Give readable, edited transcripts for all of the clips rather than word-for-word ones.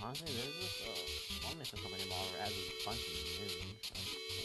Honestly, there's this one mission company model where it has a bunch of moons. That's cool.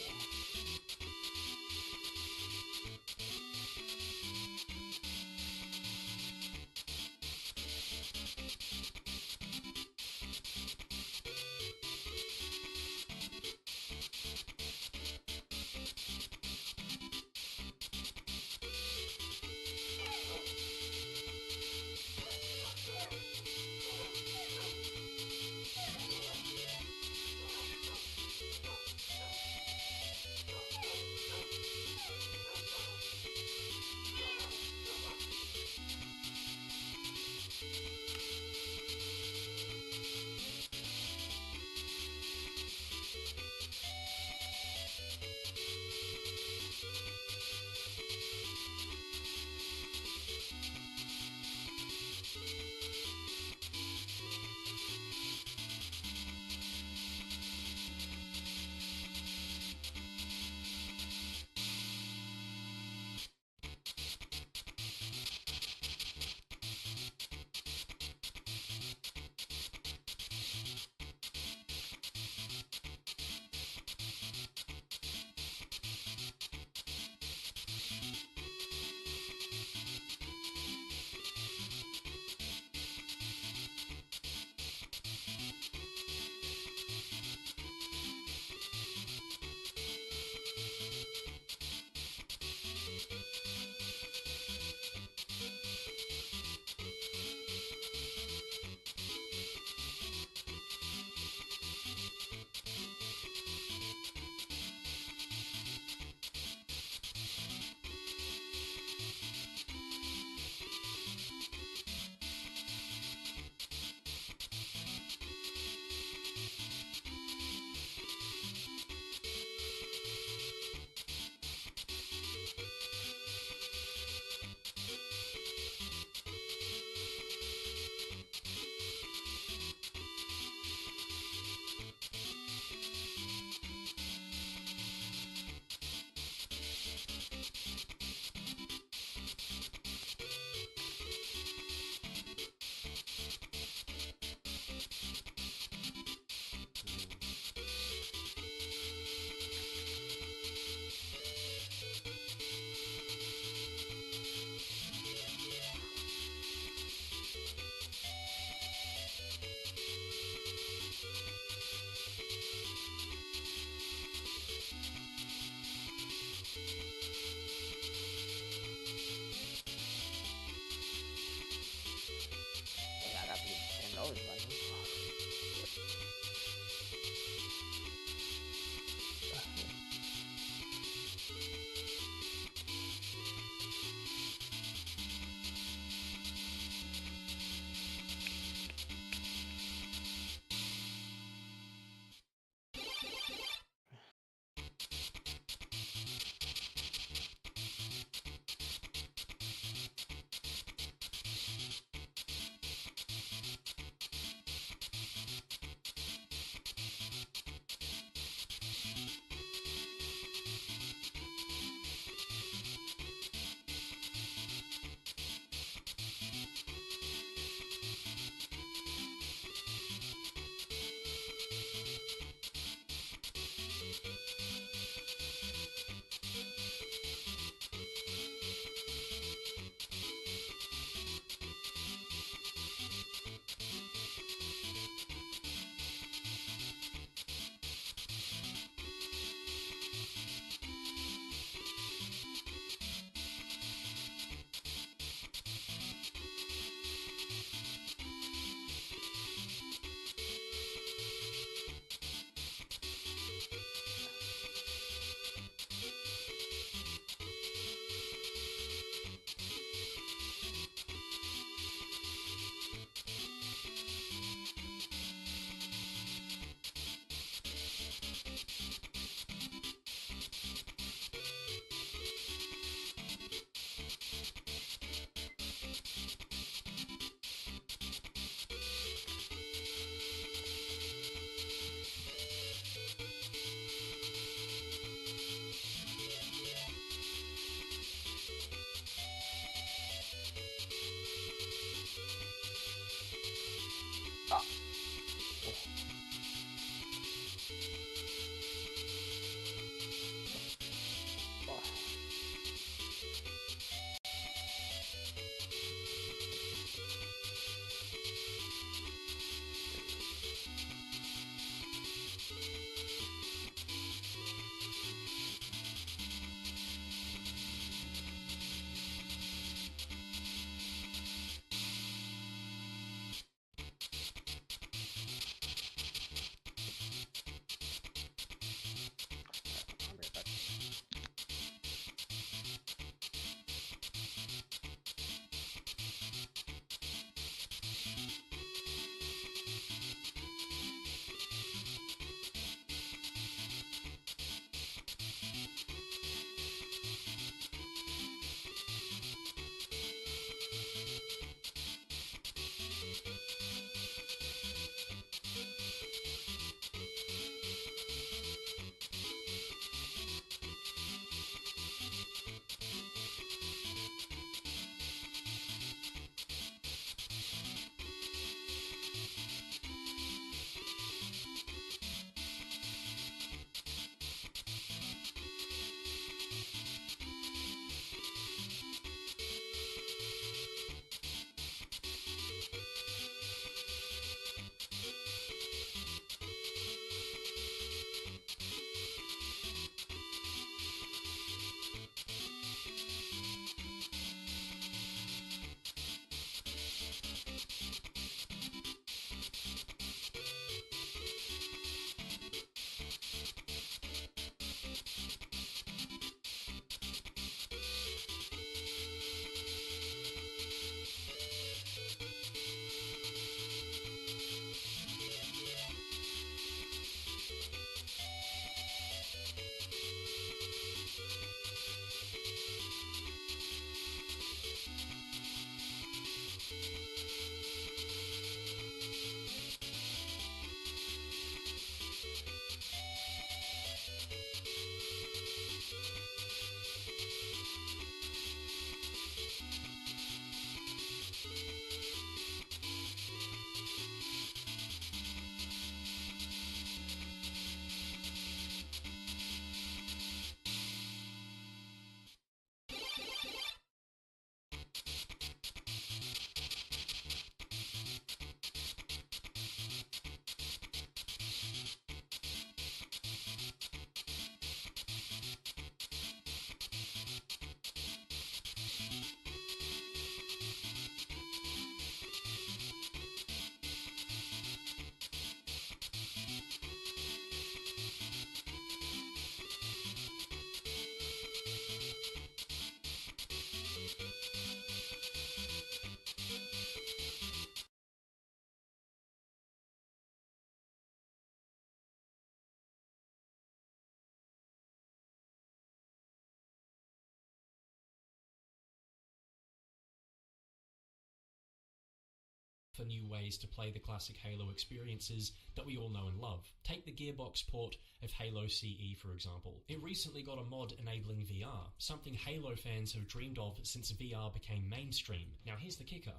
for new ways to play the classic Halo experiences that we all know and love. Take the Gearbox port of Halo CE, for example. It recently got a mod enabling VR, something Halo fans have dreamed of since VR became mainstream. Now here's the kicker.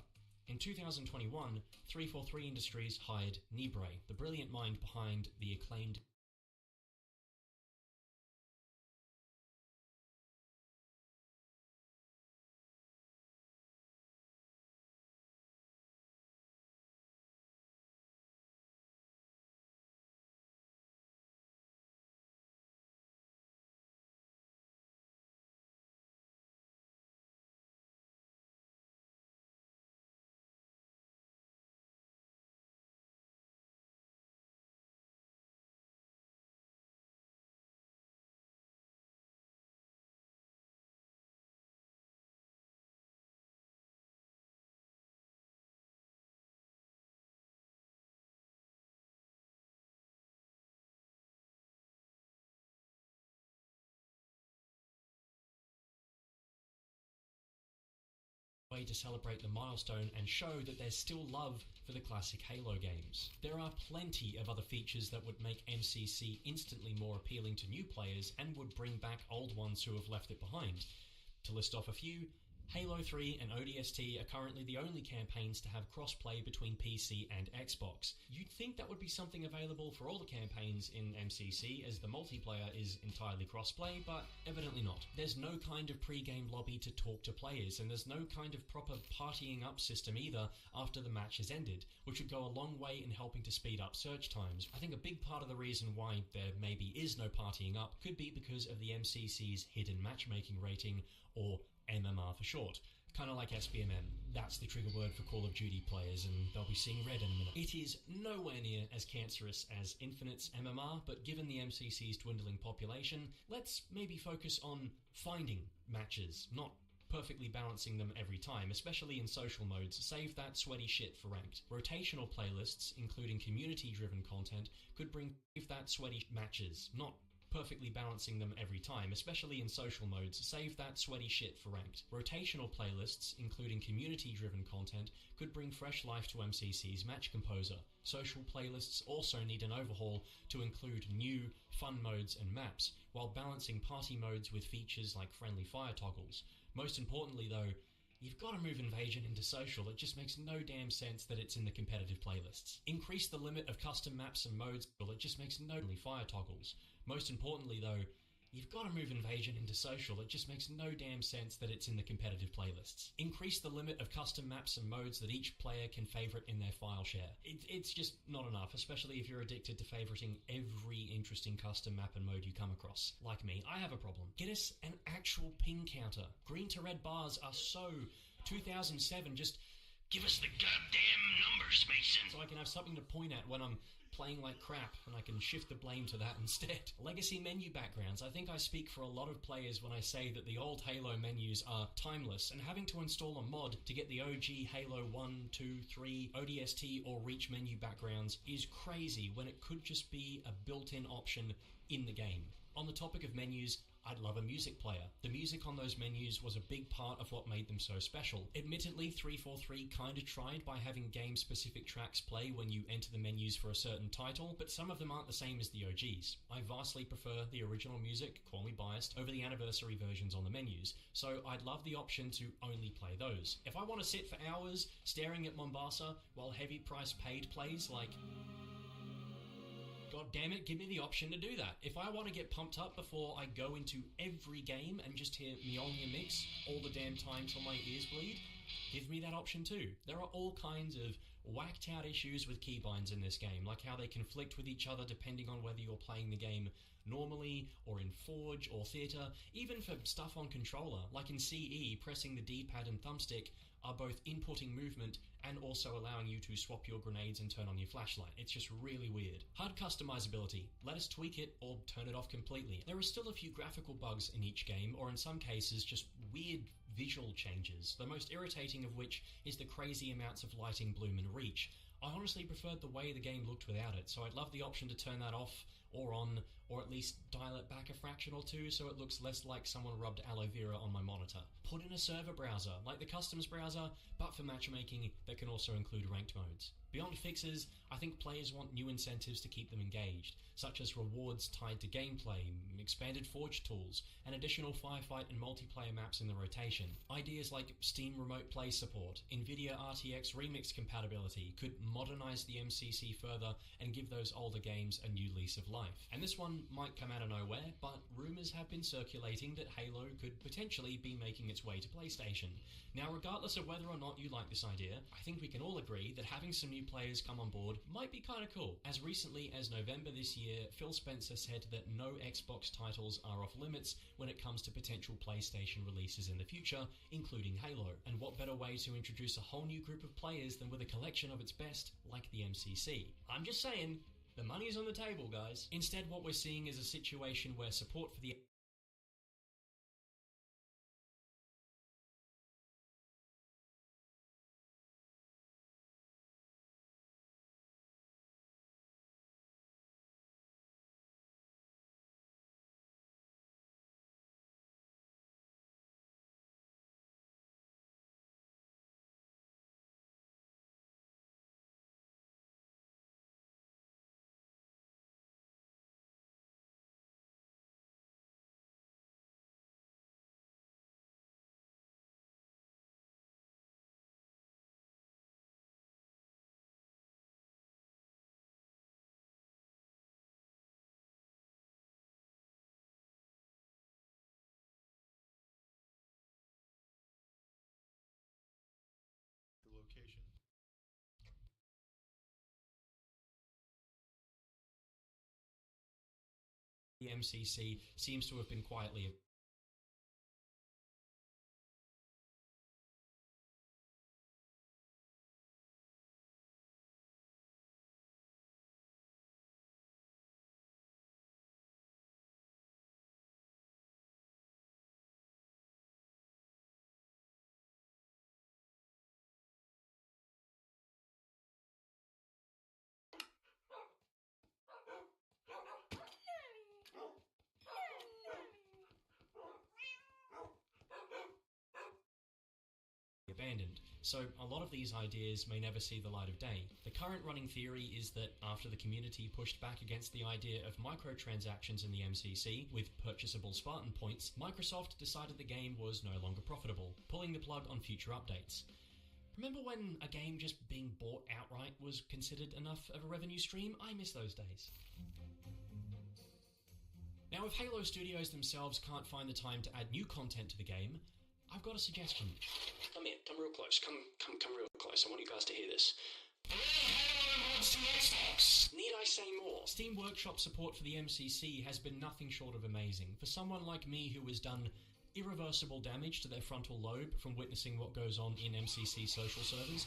In 2021, 343 Industries hired Nibre, the brilliant mind behind the acclaimed way to celebrate the milestone and show that there's still love for the classic Halo games. There are plenty of other features that would make MCC instantly more appealing to new players and would bring back old ones who have left it behind. To list off a few, Halo 3 and ODST are currently the only campaigns to have cross-play between PC and Xbox. You'd think that would be something available for all the campaigns in MCC, as the multiplayer is entirely cross-play, but evidently not. There's no kind of pre-game lobby to talk to players, and there's no kind of proper partying up system either after the match has ended, which would go a long way in helping to speed up search times. I think a big part of the reason why there maybe is no partying up could be because of the MCC's hidden matchmaking rating, or MMR for short. Kind of like SBMM. That's the trigger word for Call of Duty players, and they'll be seeing red in a minute. It is nowhere near as cancerous as Infinite's MMR, but given the MCC's dwindling population, let's maybe focus on finding matches, not perfectly balancing them every time, especially in social modes. Save that sweaty shit for ranked. Rotational playlists, including community-driven content, could bring that sweaty matches, not perfectly balancing them every time, especially in social modes. Save that sweaty shit for ranked. Rotational playlists, including community-driven content, could bring fresh life to MCC's Match Composer. Social playlists also need an overhaul to include new, fun modes and maps, while balancing party modes with features like friendly fire toggles. Most importantly though, you've got to move Invasion into social. It just makes no damn sense that it's in the competitive playlists. Increase the limit of custom maps and modes. It just makes no fire toggles. Most importantly though, you've got to move Invasion into social. It just makes no damn sense that it's in the competitive playlists. Increase the limit of custom maps and modes that each player can favorite in their file share. It's just not enough, especially if you're addicted to favoriting every interesting custom map and mode you come across. Like me, I have a problem. Get us an actual ping counter. Green to red bars are so 2007, just give us the goddamn numbers, Mason, so I can have something to point at when I'm playing like crap, and I can shift the blame to that instead. Legacy menu backgrounds. I think I speak for a lot of players when I say that the old Halo menus are timeless, and having to install a mod to get the OG Halo 1, 2, 3, ODST or Reach menu backgrounds is crazy when it could just be a built-in option in the game. On the topic of menus, I'd love a music player. The music on those menus was a big part of what made them so special. Admittedly, 343 kinda tried by having game-specific tracks play when you enter the menus for a certain title, but some of them aren't the same as the OGs. I vastly prefer the original music, call me biased, over the anniversary versions on the menus, so I'd love the option to only play those. If I want to sit for hours staring at Mombasa while heavy price paid plays like... God damn it, give me the option to do that. If I want to get pumped up before I go into every game and just hear Mjolnir mix all the damn time till my ears bleed, give me that option too. There are all kinds of whacked out issues with keybinds in this game, like how they conflict with each other depending on whether you're playing the game normally or in Forge or Theatre. Even for stuff on controller, like in CE, pressing the D-pad and thumbstick are both inputting movement and also allowing you to swap your grenades and turn on your flashlight. It's just really weird. HUD customizability. Let us tweak it or turn it off completely. There are still a few graphical bugs in each game, or in some cases just weird visual changes, the most irritating of which is the crazy amounts of lighting, bloom and reach. I honestly preferred the way the game looked without it, so I'd love the option to turn that off or on, or at least dial it back a fraction or two so it looks less like someone rubbed aloe vera on my monitor. Put in a server browser, like the customs browser, but for matchmaking that can also include ranked modes. Beyond fixes, I think players want new incentives to keep them engaged, such as rewards tied to gameplay, expanded Forge tools, and additional firefight and multiplayer maps in the rotation. Ideas like Steam Remote Play support, NVIDIA RTX Remix compatibility could modernize the MCC further and give those older games a new lease of life. And this one might come out of nowhere, but rumors have been circulating that Halo could potentially be making its way to PlayStation. Now, regardless of whether or not you like this idea, I think we can all agree that having some new players come on board might be kind of cool. As recently as November this year, Phil Spencer said that no Xbox titles are off limits when it comes to potential PlayStation releases in the future, including Halo. And what better way to introduce a whole new group of players than with a collection of its best, like the MCC? I'm just saying, the money's on the table, guys. Instead, what we're seeing is a situation where support for the location. MCC seems to have been quietly abandoned, so a lot of these ideas may never see the light of day. The current running theory is that after the community pushed back against the idea of microtransactions in the MCC with purchasable Spartan points, Microsoft decided the game was no longer profitable, pulling the plug on future updates. Remember when a game just being bought outright was considered enough of a revenue stream? I miss those days. Now, if Halo Studios themselves can't find the time to add new content to the game, I've got a suggestion. Come here, come real close, come real close. I want you guys to hear this. Need I say more? Steam Workshop support for the MCC has been nothing short of amazing. For someone like me who has done irreversible damage to their frontal lobe from witnessing what goes on in MCC social servers,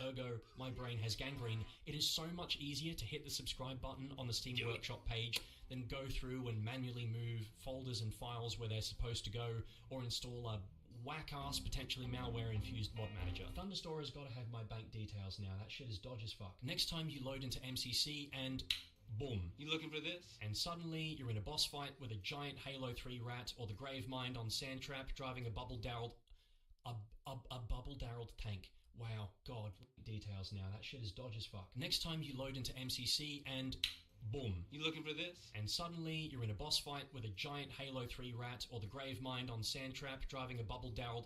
ergo, my brain has gangrene, it is so much easier to hit the subscribe button on the Steam Workshop page than go through and manually move folders and files where they're supposed to go, or install a whack-ass, potentially malware-infused mod manager. Thunderstorer's gotta have my bank details now, that shit is dodgy as fuck. Next time you load into MCC and boom. You looking for this? And suddenly you're in a boss fight with a giant Halo 3 rat or the Gravemind on Sandtrap driving a bubble-barreled tank. Wow, God, details now. That shit is dodgy as fuck. Next time you load into MCC and boom. You looking for this? And suddenly you're in a boss fight with a giant Halo 3 rat or the Gravemind on Sandtrap driving a bubble-barreled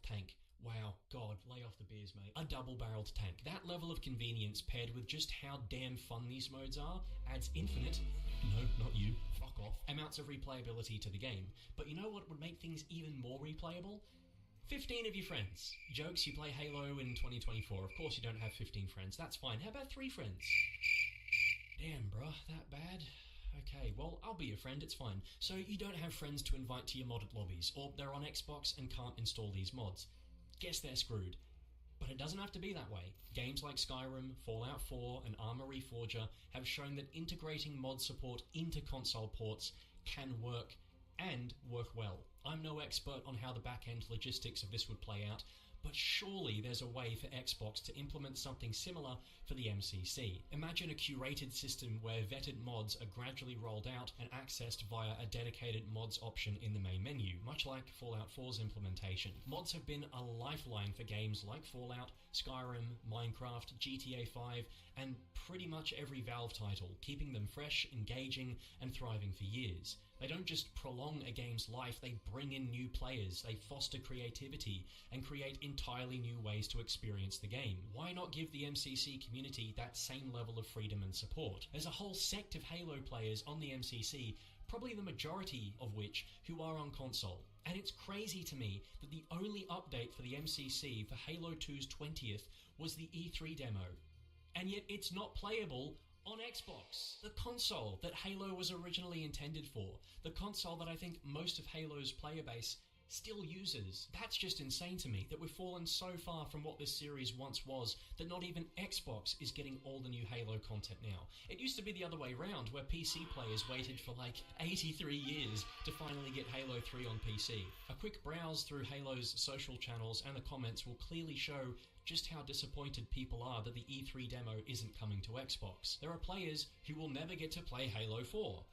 tank. Wow, God, lay off the beers, mate. A double-barreled tank. That level of convenience paired with just how damn fun these modes are adds infinite, no, not you, fuck off, amounts of replayability to the game. But you know what would make things even more replayable? 15 of your friends. Jokes, you play Halo in 2024. Of course you don't have 15 friends. That's fine. How about 3 friends? Damn, bruh, that bad? Okay, well, I'll be your friend, it's fine. So you don't have friends to invite to your modded lobbies, or they're on Xbox and can't install these mods. Guess they're screwed. But it doesn't have to be that way. Games like Skyrim, Fallout 4, and Arma Reforger have shown that integrating mod support into console ports can work, and work well. I'm no expert on how the back-end logistics of this would play out, but surely there's a way for Xbox to implement something similar for the MCC. Imagine a curated system where vetted mods are gradually rolled out and accessed via a dedicated mods option in the main menu, much like Fallout 4's implementation. Mods have been a lifeline for games like Fallout, Skyrim, Minecraft, GTA 5, and pretty much every Valve title, keeping them fresh, engaging, and thriving for years. They don't just prolong a game's life, they bring in new players, they foster creativity, and create entirely new ways to experience the game. Why not give the MCC community that same level of freedom and support? There's a whole sect of Halo players on the MCC, probably the majority of which who are on console. And it's crazy to me that the only update for the MCC for Halo 2's 20th was the E3 demo. And yet it's not playable on Xbox, the console that Halo was originally intended for, the console that I think most of Halo's player base still uses. That's just insane to me, that we've fallen so far from what this series once was, that not even Xbox is getting all the new Halo content now. It used to be the other way around, where PC players waited for like 83 years to finally get Halo 3 on PC. A quick browse through Halo's social channels and the comments will clearly show just how disappointed people are that the E3 demo isn't coming to Xbox. There are players who will never get to play Halo 4.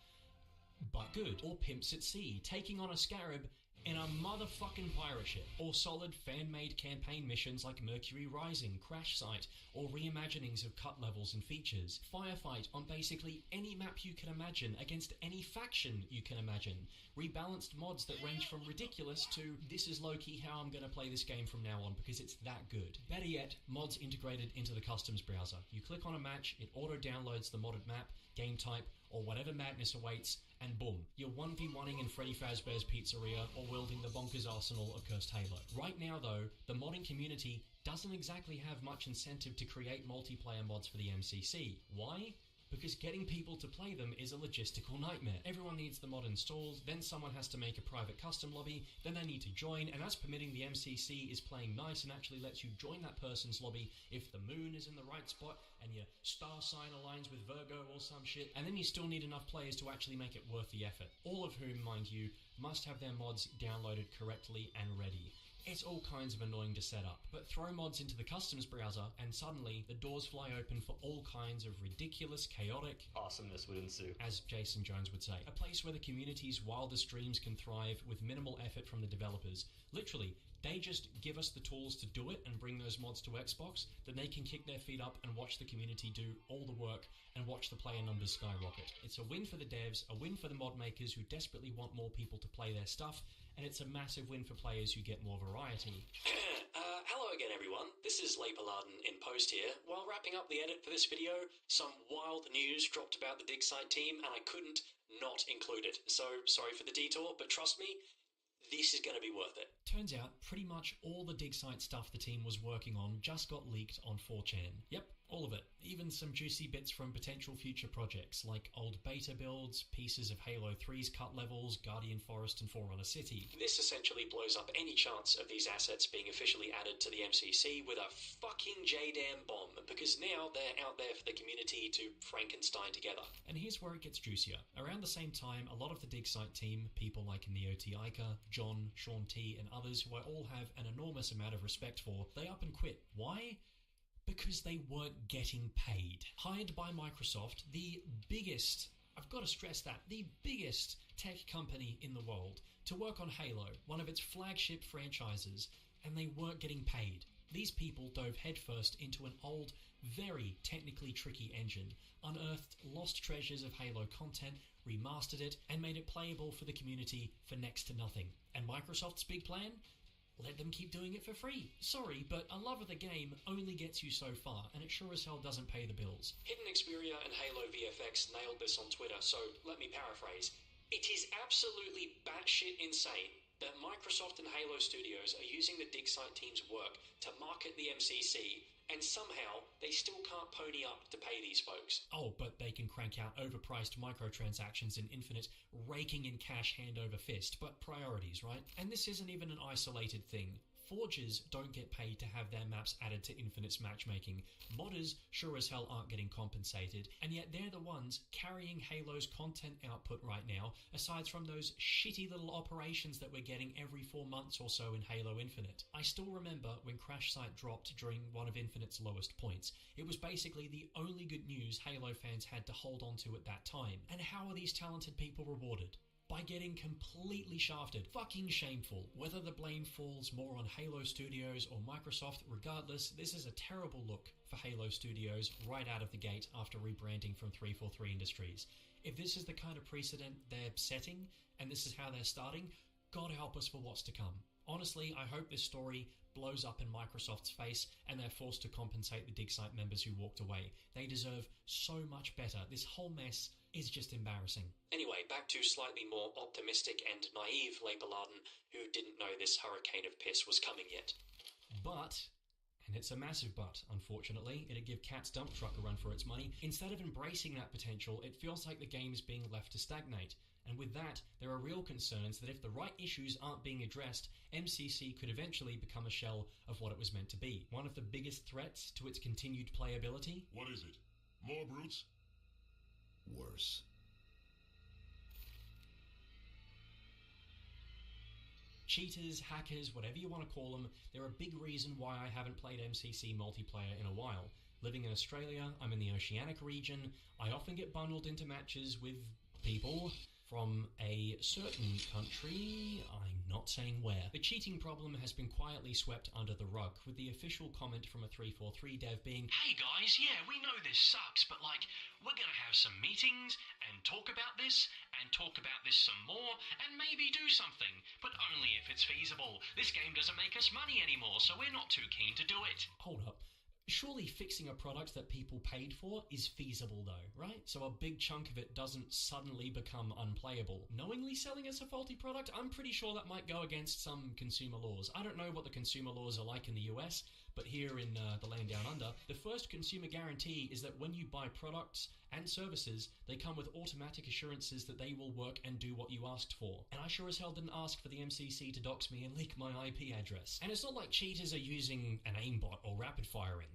But good. Or Pimps at Sea, taking on a Scarab in a motherfucking pirate ship, or solid fan-made campaign missions like Mercury Rising, Crash Site, or reimaginings of cut levels and features. Firefight on basically any map you can imagine against any faction you can imagine. Rebalanced mods that range from ridiculous to this is low-key how I'm going to play this game from now on because it's that good. Better yet, mods integrated into the customs browser. You click on a match, it auto-downloads the modded map, game type, or whatever madness awaits, and boom, you're 1v1ing in Freddy Fazbear's Pizzeria or wielding the bonkers arsenal of Cursed Halo. Right now though, the modding community doesn't exactly have much incentive to create multiplayer mods for the MCC. Why? Because getting people to play them is a logistical nightmare. Everyone needs the mod installed, then someone has to make a private custom lobby, then they need to join, and as permitting the MCC is playing nice and actually lets you join that person's lobby if the moon is in the right spot and your star sign aligns with Virgo or some shit, and then you still need enough players to actually make it worth the effort. All of whom, mind you, must have their mods downloaded correctly and ready. It's all kinds of annoying to set up, but throw mods into the customs browser and suddenly the doors fly open for all kinds of ridiculous, chaotic awesomeness would ensue. As Jason Jones would say. A place where the community's wildest dreams can thrive with minimal effort from the developers. Literally, they just give us the tools to do it and bring those mods to Xbox, then they can kick their feet up and watch the community do all the work and watch the player numbers skyrocket. It's a win for the devs, a win for the mod makers who desperately want more people to play their stuff, and it's a massive win for players who get more variety. Hello again everyone, this is Leigh Paladin in post here. While wrapping up the edit for this video, some wild news dropped about the dig site team and I couldn't not include it. So sorry for the detour, but trust me, this is going to be worth it. Turns out, pretty much all the dig site stuff the team was working on just got leaked on 4chan. Yep, all of it. Even some juicy bits from potential future projects, like old beta builds, pieces of Halo 3's cut levels, Guardian Forest and Forerunner City. This essentially blows up any chance of these assets being officially added to the MCC with a fucking J-damn bomb, because now they're out there for the community to Frankenstein together. And here's where it gets juicier. Around the same time, a lot of the dig site team, people like Neo T. Iker, John, Sean T, and others who I all have an enormous amount of respect for, they up and quit. Why? Because they weren't getting paid. Hired by Microsoft, the biggest, I've got to stress that, the biggest tech company in the world, to work on Halo, one of its flagship franchises, and they weren't getting paid. These people dove headfirst into an old, very technically tricky engine, unearthed lost treasures of Halo content, remastered it, and made it playable for the community for next to nothing. And Microsoft's big plan? Let them keep doing it for free. Sorry, but a love of the game only gets you so far, and it sure as hell doesn't pay the bills. Hidden Xperia and Halo VFX nailed this on Twitter, so let me paraphrase. It is absolutely batshit insane that Microsoft and Halo Studios are using the dig site team's work to market the MCC, and somehow they still can't pony up to pay these folks. Oh, but they can crank out overpriced microtransactions in Infinite, raking in cash hand over fist, but priorities, right? And this isn't even an isolated thing. Forgers don't get paid to have their maps added to Infinite's matchmaking. Modders sure as hell aren't getting compensated, and yet they're the ones carrying Halo's content output right now, aside from those shitty little operations that we're getting every 4 months or so in Halo Infinite. I still remember when Crash Site dropped during one of Infinite's lowest points. It was basically the only good news Halo fans had to hold on to at that time. And how are these talented people rewarded? By getting completely shafted. Fucking shameful. Whether the blame falls more on Halo Studios or Microsoft, regardless, this is a terrible look for Halo Studios right out of the gate after rebranding from 343 Industries. If this is the kind of precedent they're setting, and this is how they're starting, God help us for what's to come. Honestly, I hope this story blows up in Microsoft's face and they're forced to compensate the dig site members who walked away. They deserve so much better. This whole mess is just embarrassing. Anyway, back to slightly more optimistic and naive Labour Laden, who didn't know this hurricane of piss was coming yet. But, and it's a massive but, unfortunately, it'd give Cat's dump truck a run for its money. Instead of embracing that potential, it feels like the game's being left to stagnate. And with that, there are real concerns that if the right issues aren't being addressed, MCC could eventually become a shell of what it was meant to be. One of the biggest threats to its continued playability? What is it? More brutes? Worse. Cheaters, hackers, whatever you want to call them, they're a big reason why I haven't played MCC multiplayer in a while. Living in Australia, I'm in the Oceanic region, I often get bundled into matches with people from a certain country, I'm not saying where. The cheating problem has been quietly swept under the rug, with the official comment from a 343 dev being, "Hey guys, yeah, we know this sucks, but like, we're gonna have some meetings and talk about this some more, and maybe do something, but only if it's feasible. This game doesn't make us money anymore, so we're not too keen to do it." Hold up. Surely fixing a product that people paid for is feasible though, right? So a big chunk of it doesn't suddenly become unplayable. Knowingly selling us a faulty product, I'm pretty sure that might go against some consumer laws. I don't know what the consumer laws are like in the US, but here in the land down under, the first consumer guarantee is that when you buy products and services, they come with automatic assurances that they will work and do what you asked for. And I sure as hell didn't ask for the MCC to dox me and leak my IP address. And it's not like cheaters are using an aimbot or rapid firing.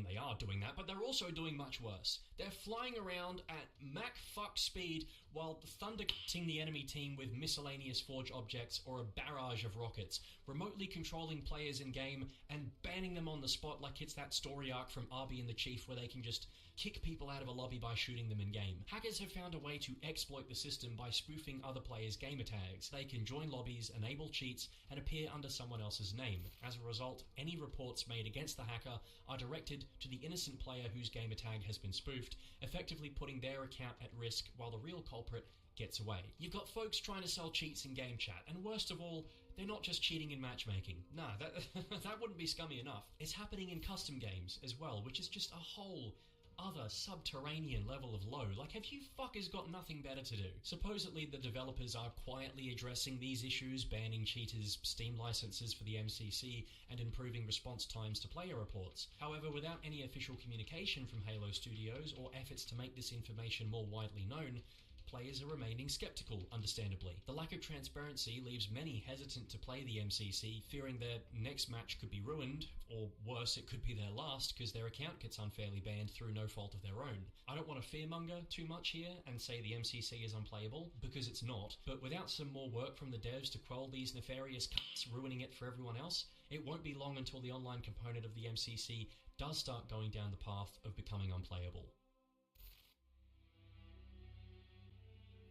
They are doing that, but they're also doing much worse. They're flying around at Mach fuck speed while thundercutting the enemy team with miscellaneous forge objects or a barrage of rockets, remotely controlling players in game and banning them on the spot like it's that story arc from Arby and the Chief where they can just kick people out of a lobby by shooting them in game. Hackers have found a way to exploit the system by spoofing other players' gamer tags. They can join lobbies, enable cheats, and appear under someone else's name. As a result, any reports made against the hacker are directed to the innocent player whose gamer tag has been spoofed, effectively putting their account at risk while the real culprit gets away. You've got folks trying to sell cheats in game chat, and worst of all, they're not just cheating in matchmaking. Nah, that wouldn't be scummy enough. It's happening in custom games as well, which is just a whole other subterranean level of low. Like, have you fuckers got nothing better to do? Supposedly the developers are quietly addressing these issues, banning cheaters' Steam licenses for the MCC and improving response times to player reports. However, without any official communication from Halo Studios or efforts to make this information more widely known, players are remaining skeptical, understandably. The lack of transparency leaves many hesitant to play the MCC, fearing their next match could be ruined, or worse, it could be their last because their account gets unfairly banned through no fault of their own. I don't want to fearmonger too much here and say the MCC is unplayable, because it's not, but without some more work from the devs to quell these nefarious cuts ruining it for everyone else, it won't be long until the online component of the MCC does start going down the path of becoming unplayable.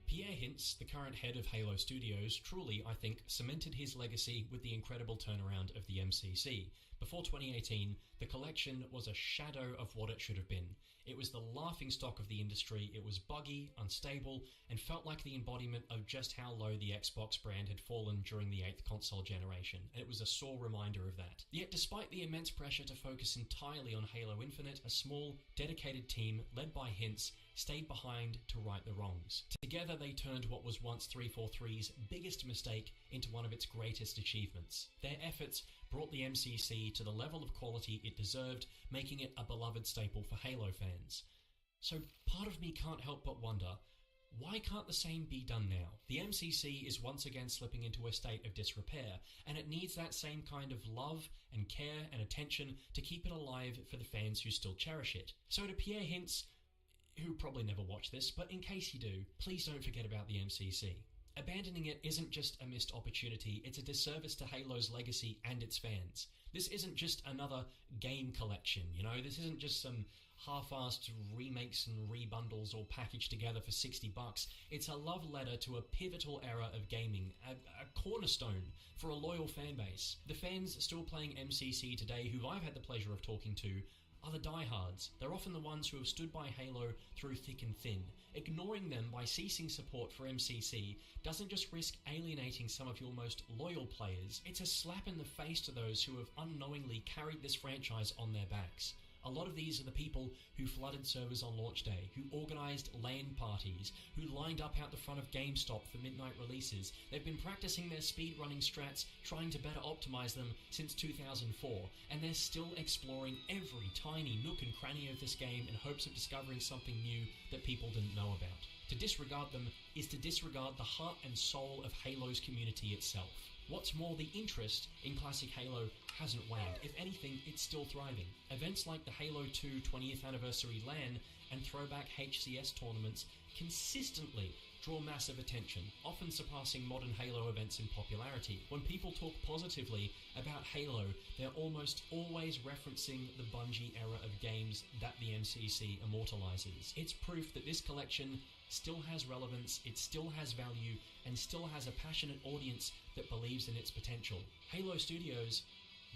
Pierre Hintz, the current head of Halo Studios, truly, I think, cemented his legacy with the incredible turnaround of the MCC. Before 2018, the collection was a shadow of what it should have been. It was the laughingstock of the industry, it was buggy, unstable, and felt like the embodiment of just how low the Xbox brand had fallen during the 8th console generation, and it was a sore reminder of that. Yet despite the immense pressure to focus entirely on Halo Infinite, a small, dedicated team led by Hintz stayed behind to right the wrongs. Together they turned what was once 343's biggest mistake into one of its greatest achievements. Their efforts brought the MCC to the level of quality it deserved, making it a beloved staple for Halo fans. So part of me can't help but wonder, Why can't the same be done now? The MCC is once again slipping into a state of disrepair, and it needs that same kind of love and care and attention to keep it alive for the fans who still cherish it. So to Pierre Hintz, who probably never watched this, but in case you do, please don't forget about the MCC. Abandoning it isn't just a missed opportunity, it's a disservice to Halo's legacy and its fans. This isn't just another game collection, this isn't just some half-assed remakes and rebundles all packaged together for $60. It's a love letter to a pivotal era of gaming, a cornerstone for a loyal fan base. The fans still playing MCC today, who I've had the pleasure of talking to, are the diehards. They're often the ones who have stood by Halo through thick and thin. Ignoring them by ceasing support for MCC doesn't just risk alienating some of your most loyal players, it's a slap in the face to those who have unknowingly carried this franchise on their backs. A lot of these are the people who flooded servers on launch day, who organised LAN parties, who lined up out the front of GameStop for midnight releases. They've been practicing their speedrunning strats, trying to better optimise them since 2004, and they're still exploring every tiny nook and cranny of this game in hopes of discovering something new that people didn't know about. To disregard them is to disregard the heart and soul of Halo's community itself. What's more, the interest in classic Halo hasn't waned. If anything, it's still thriving. Events like the Halo 2 20th Anniversary LAN and throwback HCS tournaments consistently draw massive attention, often surpassing modern Halo events in popularity. When people talk positively about Halo, they're almost always referencing the Bungie era of games that the MCC immortalizes. It's proof that this collection still has relevance, it still has value, and still has a passionate audience that believes in its potential. Halo Studios,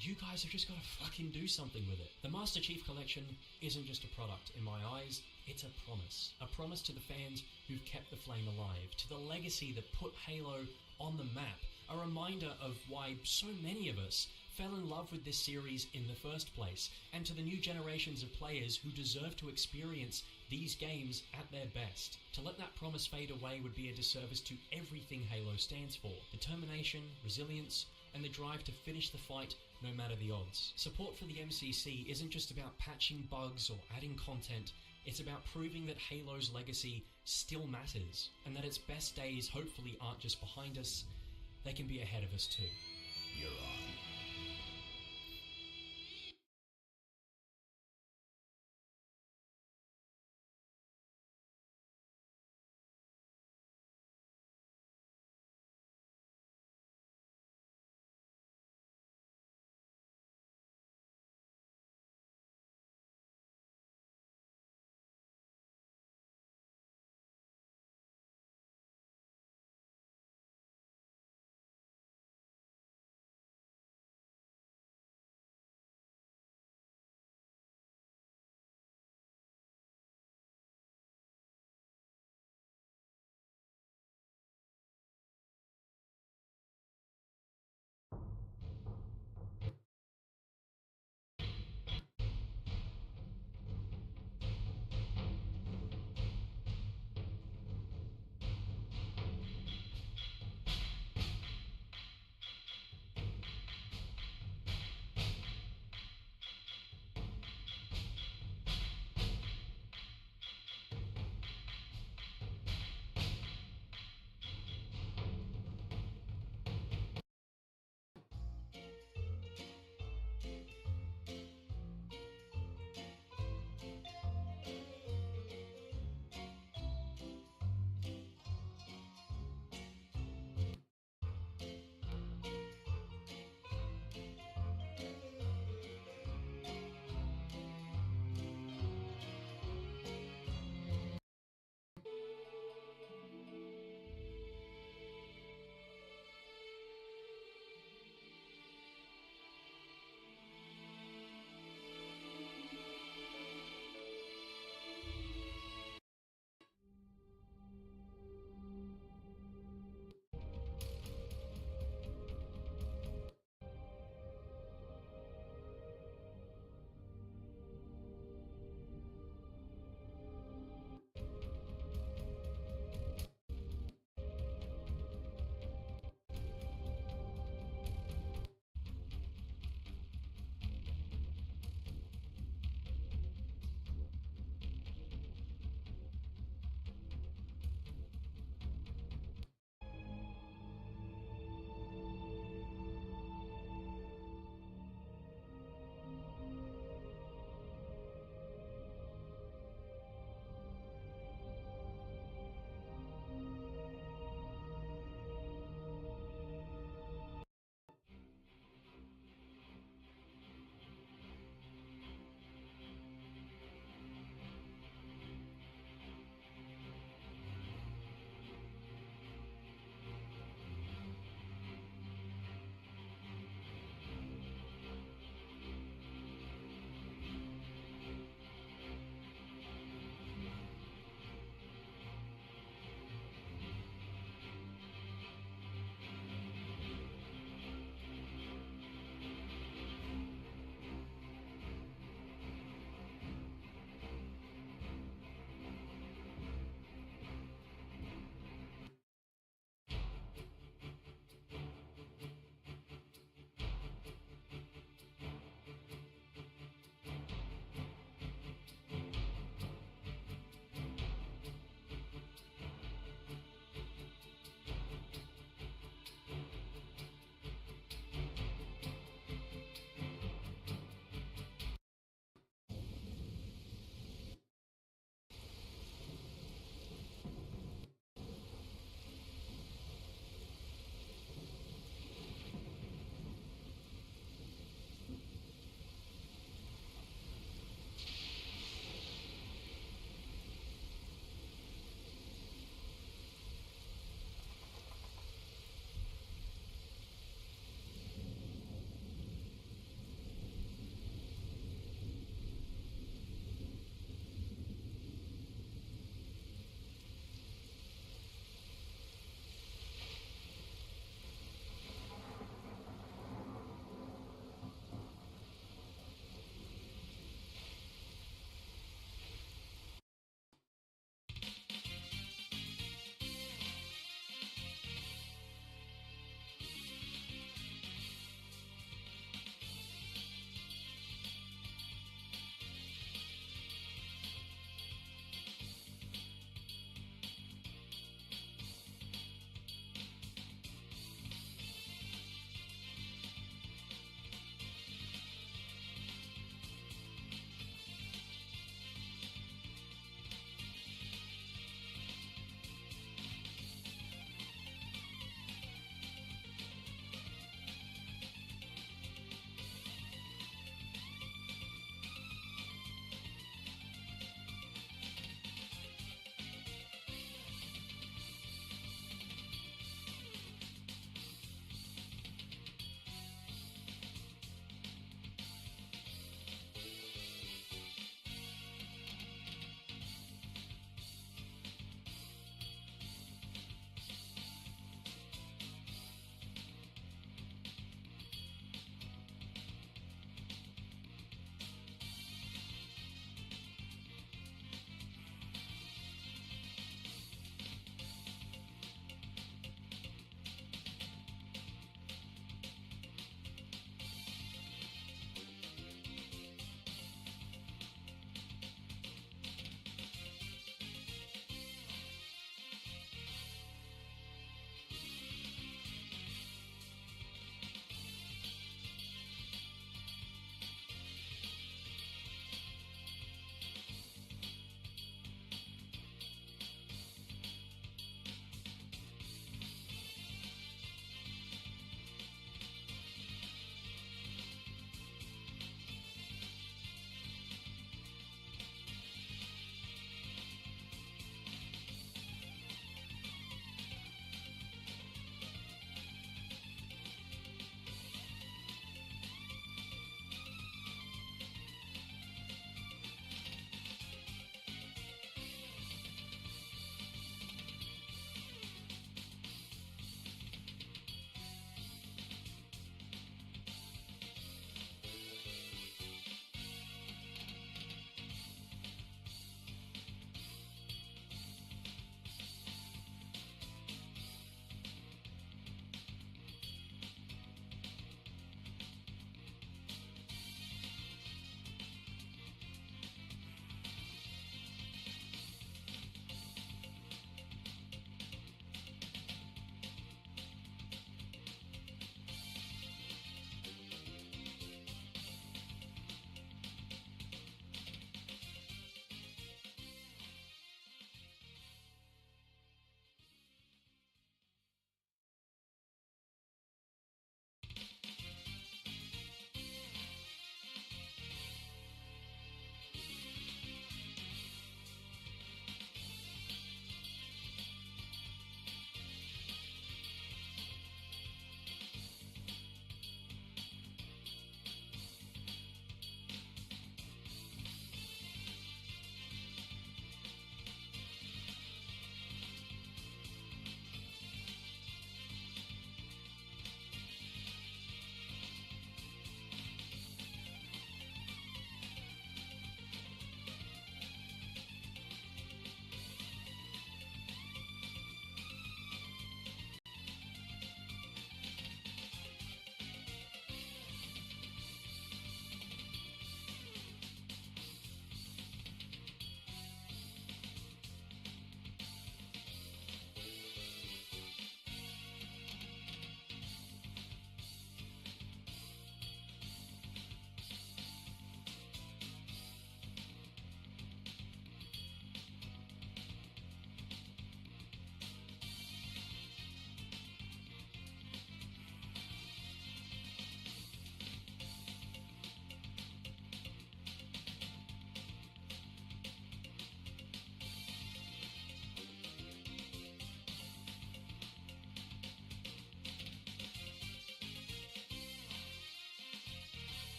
you guys have just got to fucking do something with it. The Master Chief Collection isn't just a product in my eyes, it's a promise. A promise to the fans who've kept the flame alive, to the legacy that put Halo on the map, a reminder of why so many of us fell in love with this series in the first place, and to the new generations of players who deserve to experience these games at their best. To let that promise fade away would be a disservice to everything Halo stands for. Determination, resilience, and the drive to finish the fight no matter the odds. Support for the MCC isn't just about patching bugs or adding content, it's about proving that Halo's legacy still matters, and that its best days hopefully aren't just behind us, they can be ahead of us too. You're on.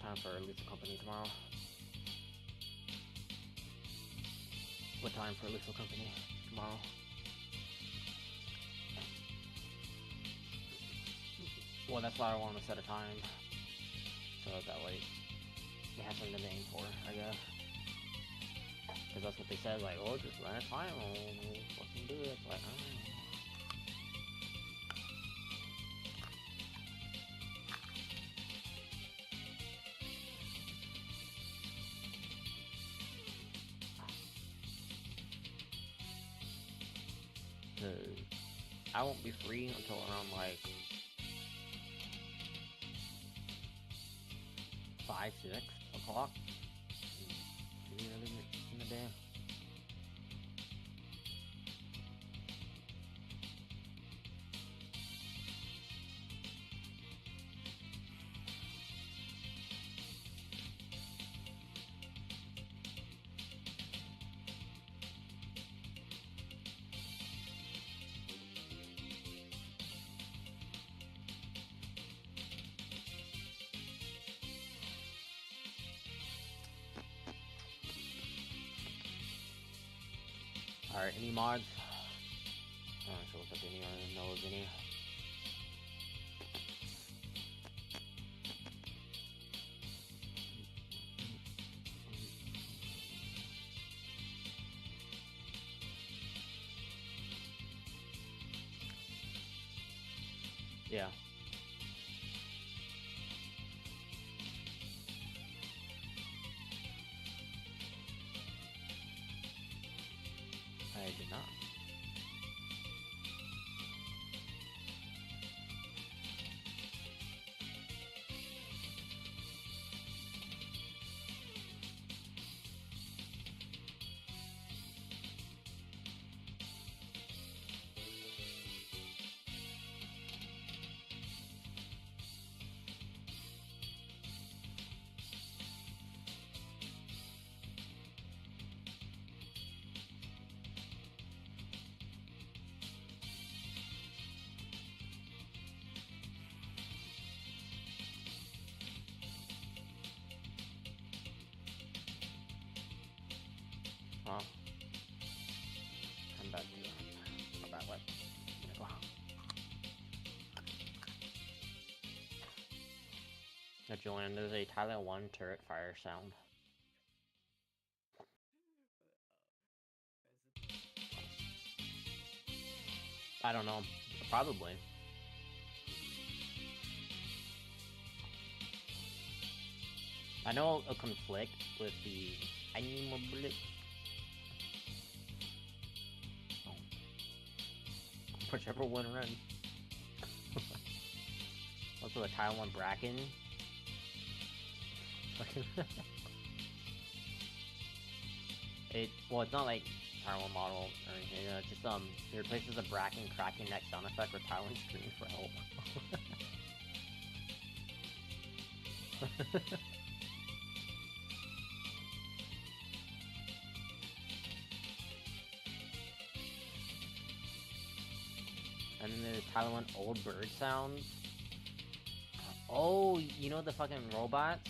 time for Lethal Company tomorrow? What time for Lethal Company tomorrow? Well, that's why I want to set a time. So that way, we have something to aim for, I guess. Because that's what they said, like, oh, just run a time, we'll fucking do it. It's like, I don't know. I won't be free until around like 5, 6 o'clock in the day. Alright, any mods? I'm not sure if any or know of any. Yeah. I did not. Huh? I'm back to about what? Now, Joanne, there's a Thailand 1 turret fire sound. I don't know. Probably. I know it'll conflict with the I need more bullets. Oh. Whichever one runs. Also the Taiwan Bracken. Well, it's not like Taiwan model or anything. It's just it replaces the Bracken cracking next sound effect with Taiwan screaming for help. And then there's Taiwan old bird sounds. Oh, you know the fucking robots?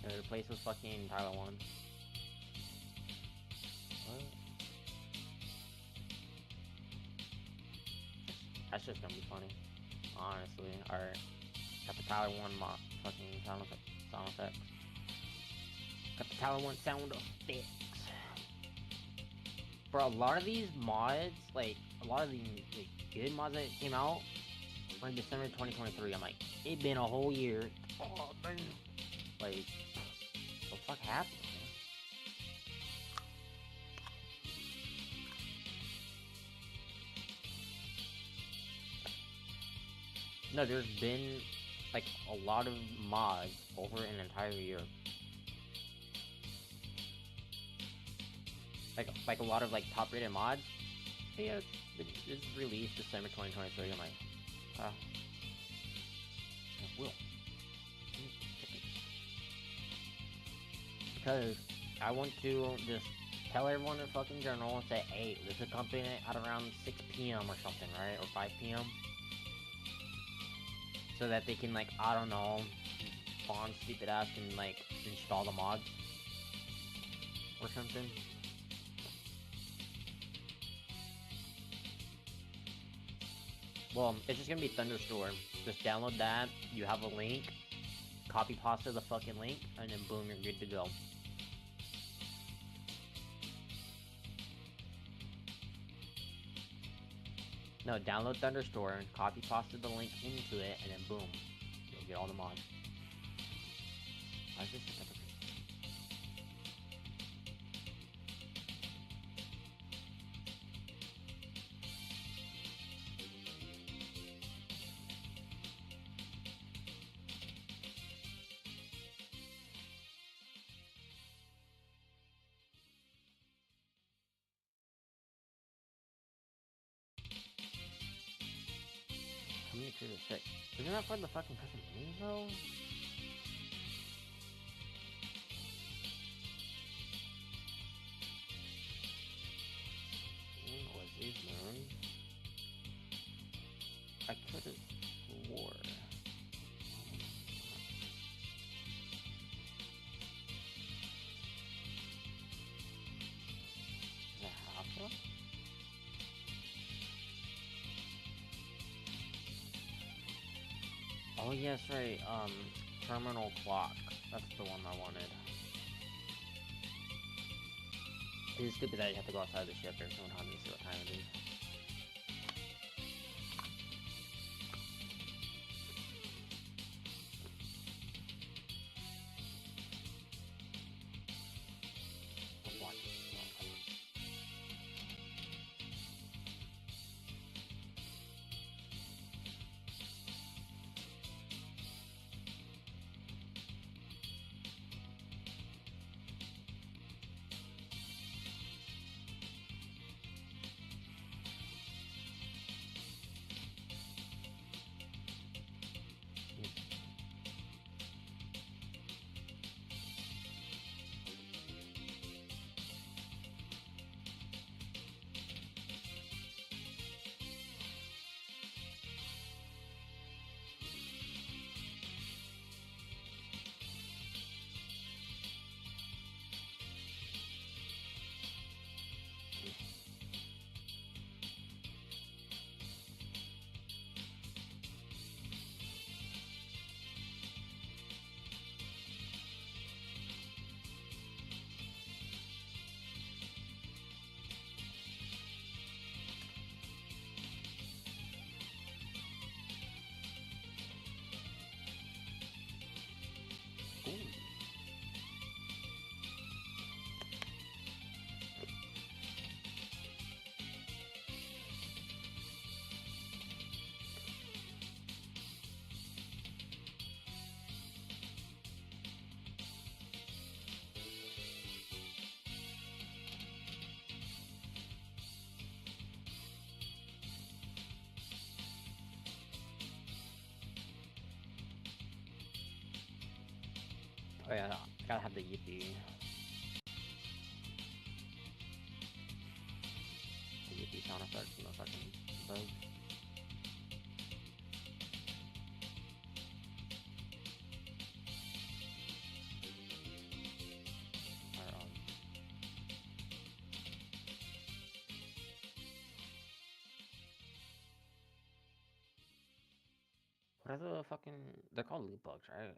They're replaced with fucking Taiwan 1. What? That's just gonna be funny. Honestly. Alright. Got the Taiwan 1 fucking sound effects. Got the Taiwan 1 sound effects. For a lot of these mods, like, a lot of the like, good mods that came out were in December 2023. I'm like, it's been a whole year. Oh, man. Like, what the fuck happened, man? No, there's been, like, a lot of mods over an entire year. Like a lot of like top rated mods. Yeah, it's released December 2023. I'm like, I will. Because I want to just tell everyone in fucking journal and say, hey, this is a company at around 6 p.m. or something, right? Or 5 p.m. so that they can, like, I don't know, Bond stupid ass can, like, install the mods or something. Well, it's just gonna be Thunderstorm. Just download that, you have a link, copy pasta the fucking link, and then boom, you're good to go. No, download Thunderstorm, copy pasta the link into it, and then boom, you'll get all the mods. Why is this such a... How many crews are 6? Isn't that for the fucking custom games though? Was these known? I could have swore. Is that Alpha? Oh yes, right. Terminal clock. That's the one I wanted. It's stupid that you have to go outside the ship every single time to see what time it is. Watch it. Oh yeah, gotta have the yippee. The yippee sound effects and the fucking bug. What are the fucking... They're called loot bugs, right?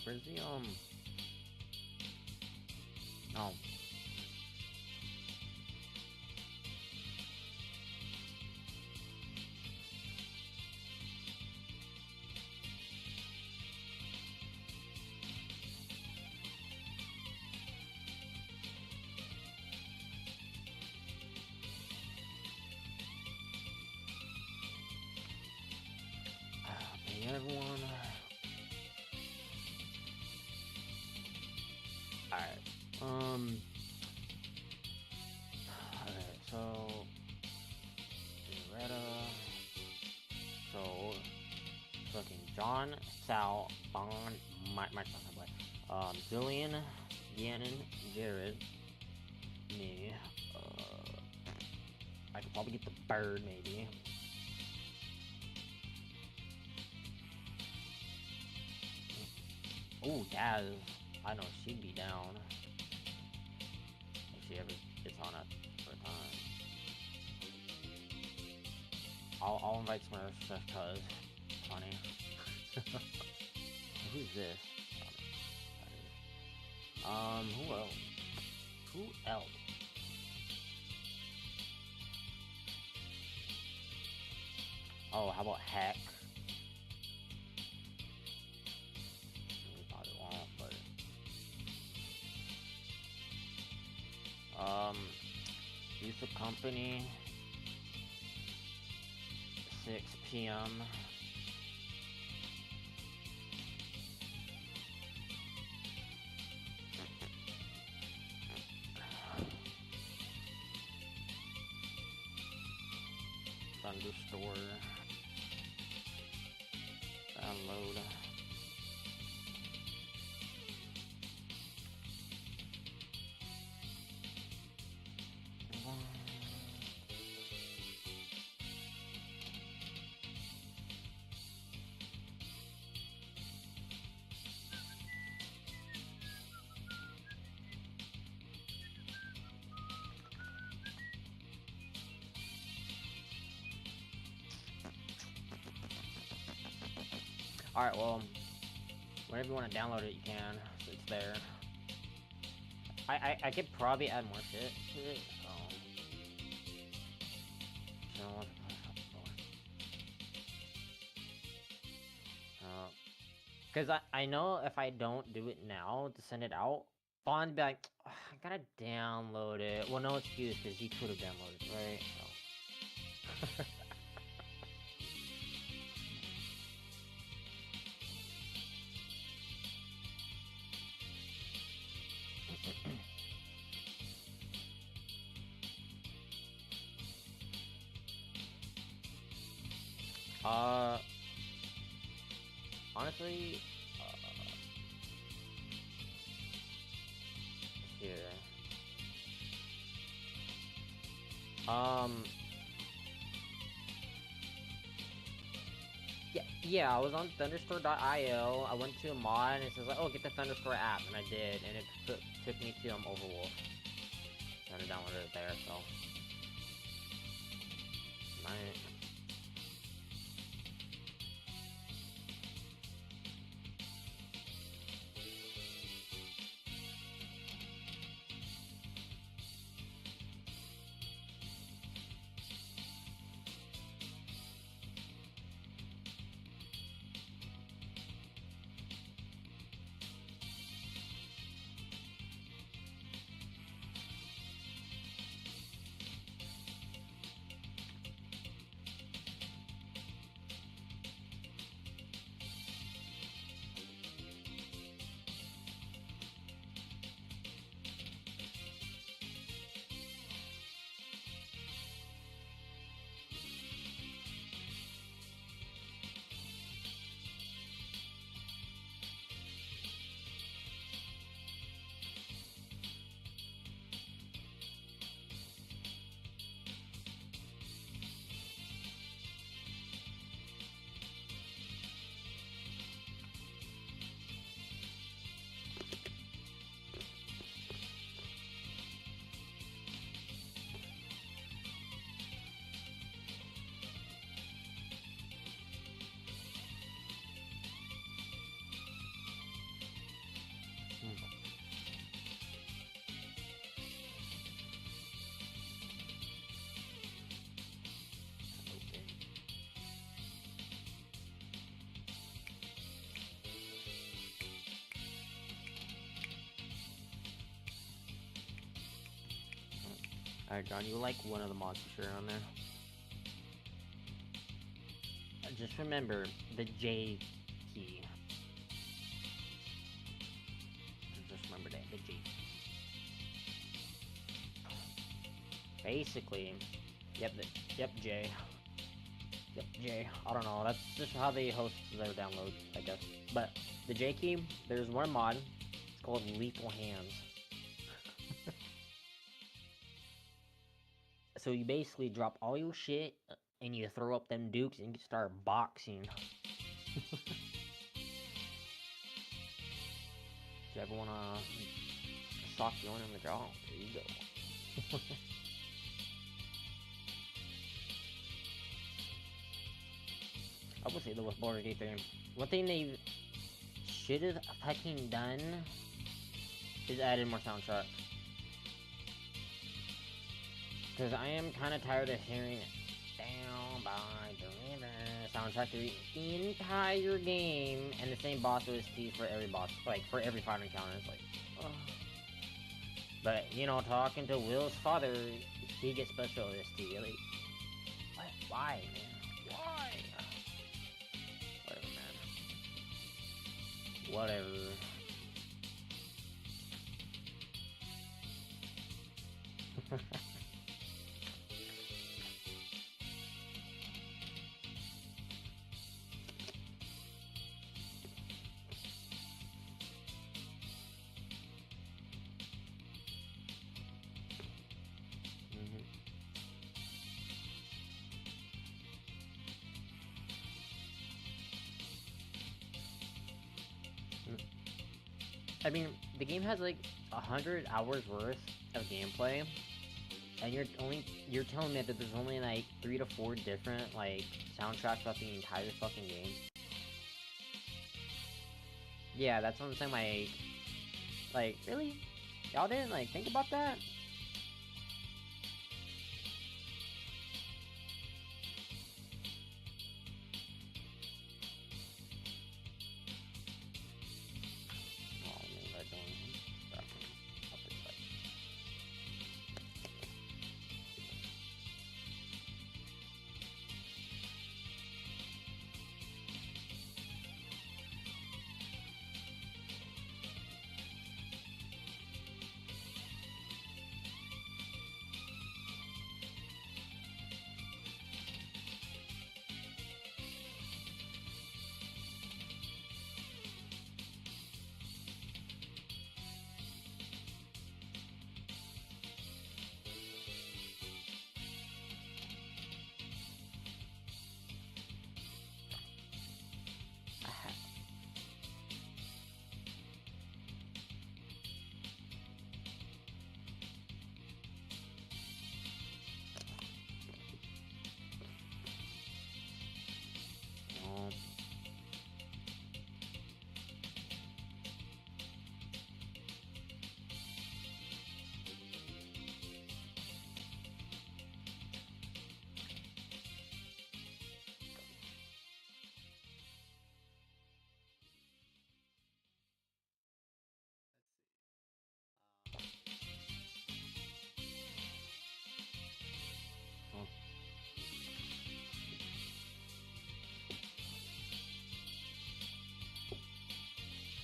where's the oh. Everyone. Alright. Okay, so Loretta. So fucking John, Sal, Bond, Mike, Jillian, Gannon, Jared, me. I could probably get the bird, maybe. Oh, Daz. I know she'd be down. If she ever gets on it for a time. I'll invite Smurf just cause. It's funny. Who's this? Who else? Who else? Oh, how about Heck? We probably won't, but use the company 6 p.m. Thunderstore. Download. Alright, well, whenever you want to download it, you can. So it's there. I could probably add more shit to it. Because I know if I don't do it now to send it out, Bond be like, "Ugh, I gotta download it." Well, no excuse, because he could have downloaded it, right? So. Honestly, here. Yeah, I was on thunderstore.io. I went to a mod and it says like, oh, get the Thunderstore app, and I did, and it took me to Overwolf. And I downloaded it there, so. Right. Alright, John, you like one of the mods for sure on there. Just remember the J key. Just remember that, the J. Basically, yep, J. Yep, J. I don't know, that's just how they host their downloads, I guess. But the J key, there's one mod, it's called Lethal Hands. So you basically drop all your shit and you throw up them dukes and you start boxing. Do you ever wanna sock you on the jaw? There you go. I would say though with Baldur's Gate 3, one thing they should have fucking done is added more soundtrack. Because I am kind of tired of hearing Down by the River soundtrack through the entire game and the same boss OST for every boss, like for every fighter encounter. It's like, ugh. But you know, talking to Will's father, he gets special OST. Like, what? Why, man? Why? Whatever, man. Whatever. I mean, the game has like 100 hours worth of gameplay, and you're telling me that there's only like 3 to 4 different like soundtracks throughout the entire fucking game. Yeah, that's what I'm saying. Like really? Y'all didn't like think about that?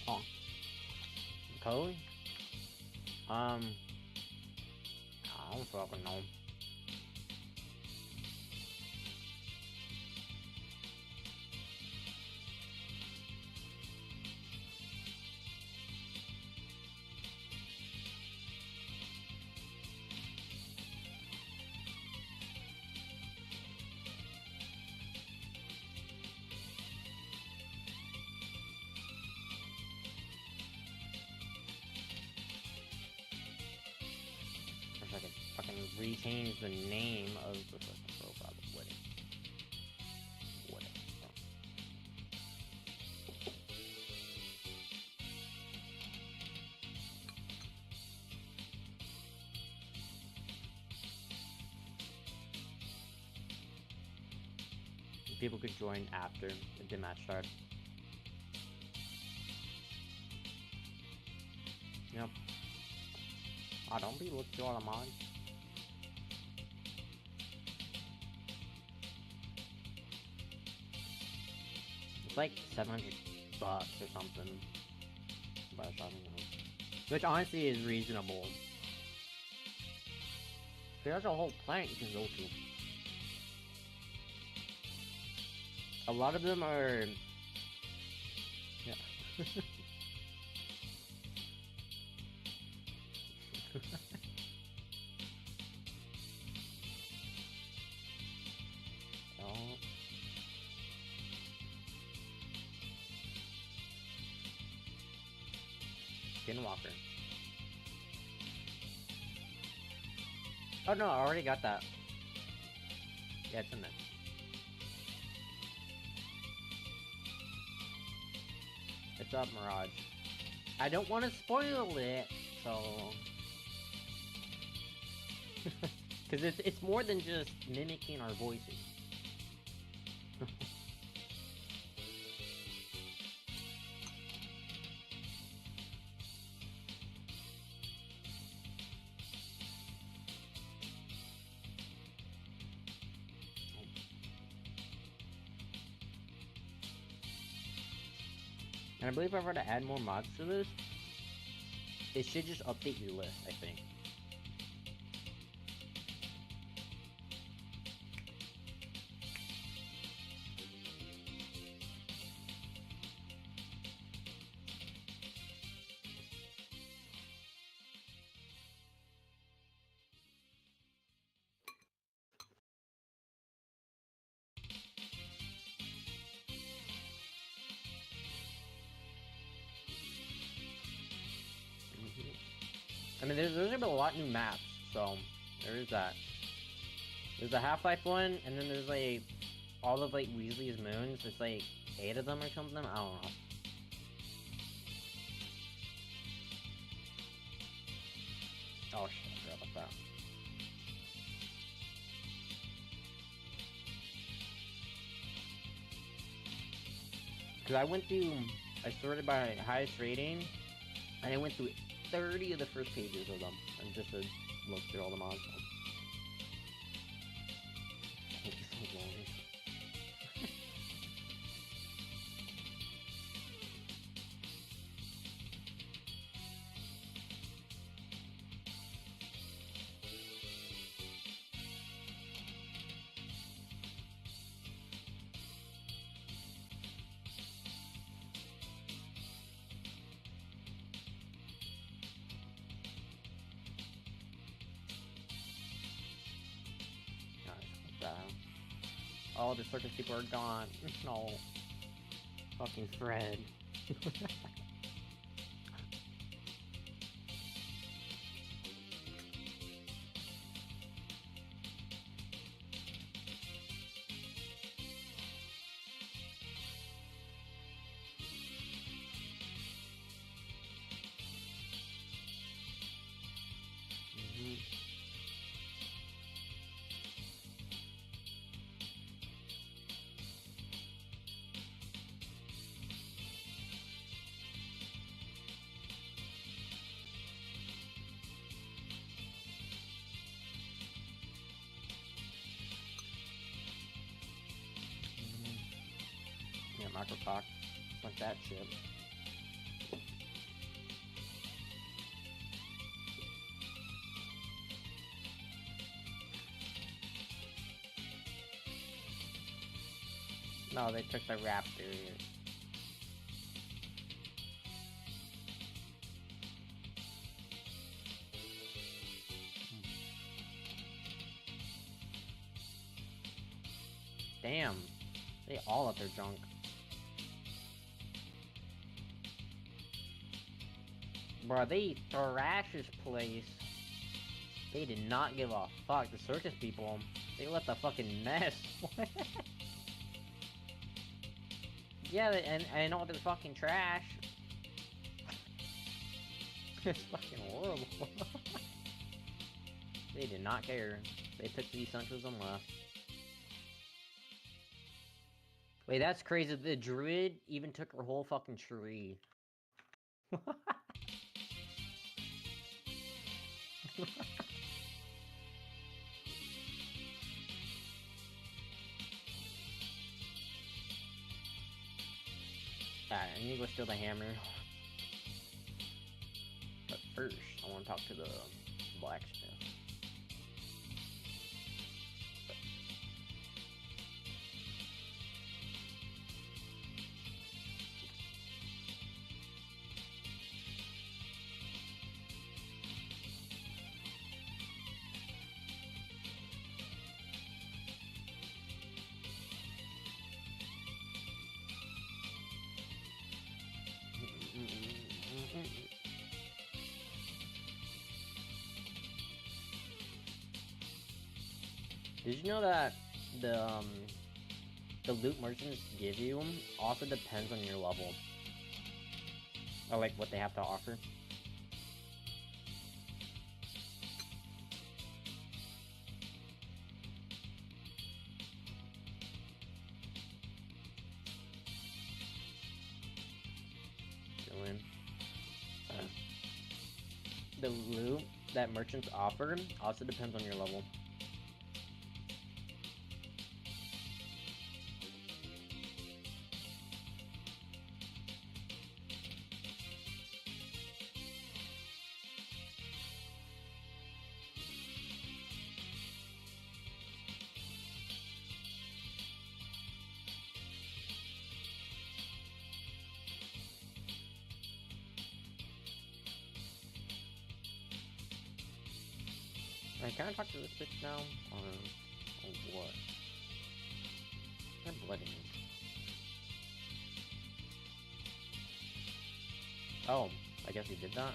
Oh. Code? I don't fucking know. I could fucking rechange the name of the fucking profile, but whatever. People could join after the match starts. Yep. Oh, don't be looking all the mods. It's like $700 or something. By shopping them. Which honestly is reasonable. There's a whole planet you can go to. A lot of them are... Yeah. Oh. Skinwalker. Oh no, I already got that. Yeah, it's in there. It's up, Mirage. I don't want to spoil it, so... Because it's more than just mimicking our voices. And I believe if I were to add more mods to this, it should just update your list, I think. I mean, there's gonna be a lot of new maps, so there is that. There's a Half-Life one, and then there's like all of like Weasley's moons. There's like 8 of them or something. I don't know. Oh shit! I forgot about that. Because I sorted by highest rating, and I went through 30 of the first pages of them, and just to look through all the mods. All the circus people are gone. No. Fucking Fred. Microcock. Like that shit. No, they took the raptor. Damn. They all up their junk. Bro, they thrashed this place. They did not give a fuck. The circus people, they left a fucking mess. Yeah, and all their fucking trash. It's fucking horrible. They did not care. They took the essentials and left. Wait, that's crazy. The druid even took her whole fucking tree. Alright, I need to go steal the hammer. But first, I want to talk to the blacksmith. Did you know that the loot merchants give you also depends on your level, or like what they have to offer? The loot that merchants offer also depends on your level. Can I talk to this bitch now? Or what? I'm blooding. Oh, I guess he did that?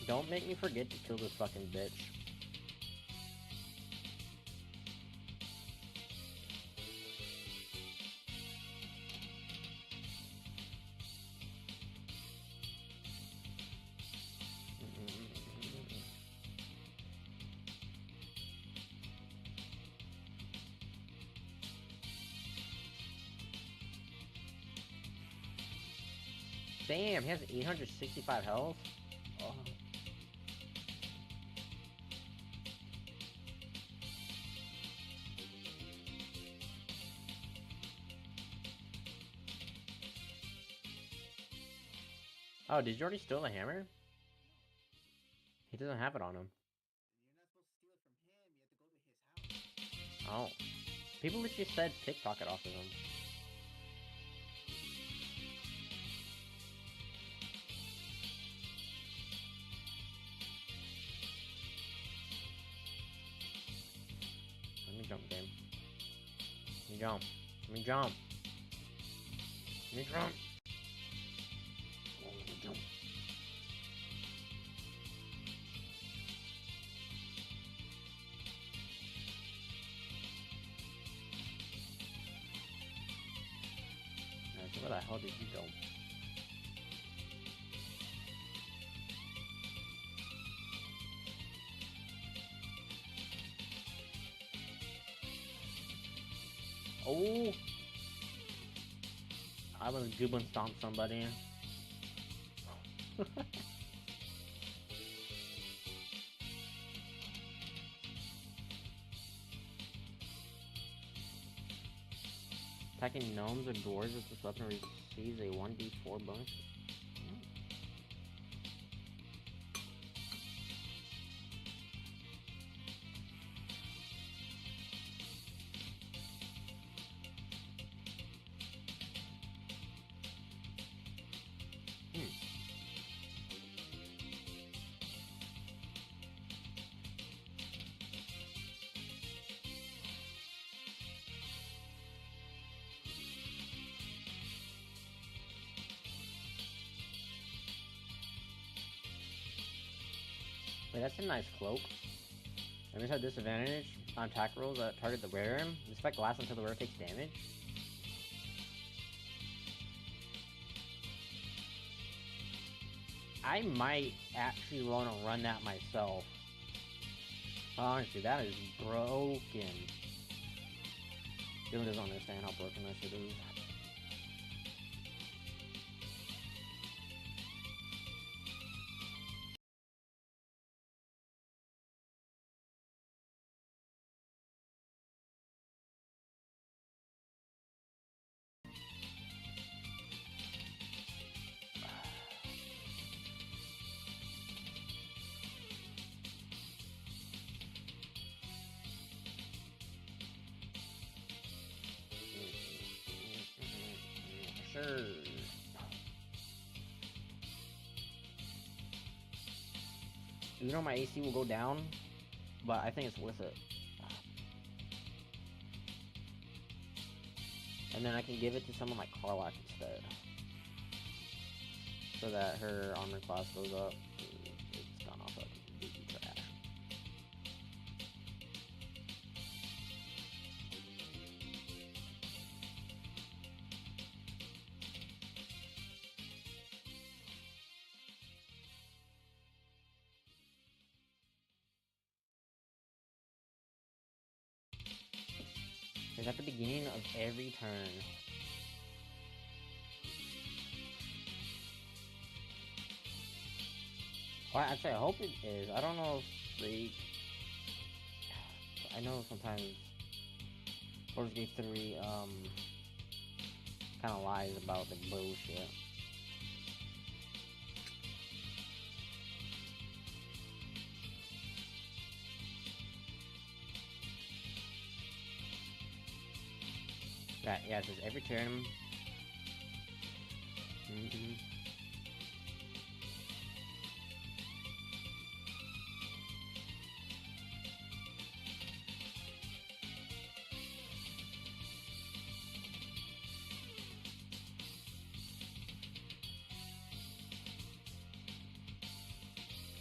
Don't make me forget to kill this fucking bitch. Damn, he has 865 health? Oh. Oh, did you already steal the hammer? He doesn't have it on him. Oh. People literally said TikTok it off of him. Let me jump, game. Let me jump. Let me jump. Let me jump. Oh, let me jump. Alright, so where the hell did you go? Oh! I was goobin' stomp somebody. Attacking gnomes or dwarves with this weapon receives a 1d4 bonus. Wait, that's a nice cloak. Enemies have disadvantage on attack rolls that target the wearer. This effect lasts until the wearer takes damage. I might actually want to run that myself. Honestly, that is broken. Dylan doesn't understand how broken that shit is. sure. You know my AC will go down, but I think it's worth it. And then I can give it to someone like Karlak instead. So that her armor class goes up. It's gone off like baby trash. It's at the beginning of every turn. Well, actually, I hope it is. I don't know if they... I know sometimes Baldur's Gate 3, kind of lies about the bullshit. Yeah, it says every turn.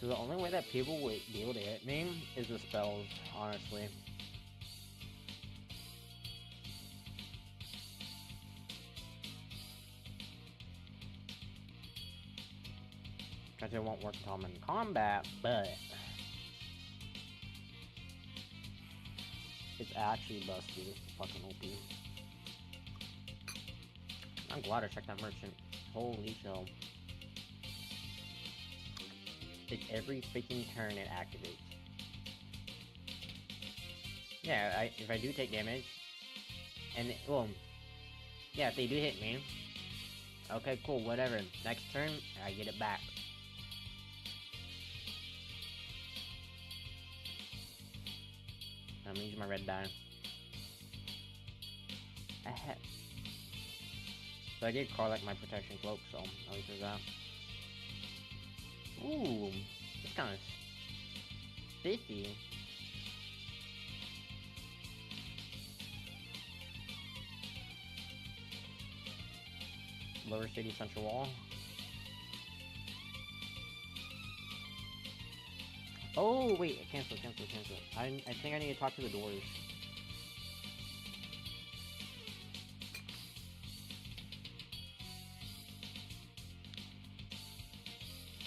So the only way that people would be able to hit me is with spells, honestly. Because it won't work until I'm in combat, but it's actually busted. It's fucking OP. I'm glad I checked that merchant. Holy shit. It's every freaking turn it activates. Yeah, if I do take damage, and well, yeah, if they do hit me, okay, cool, whatever. Next turn, I get it back. I'm using my red die. So I did call like my protection cloak, so at least there's that. Ooh, it's kind of spiffy. Lower City Central Wall. Oh, wait, cancel. I think I need to talk to the doors.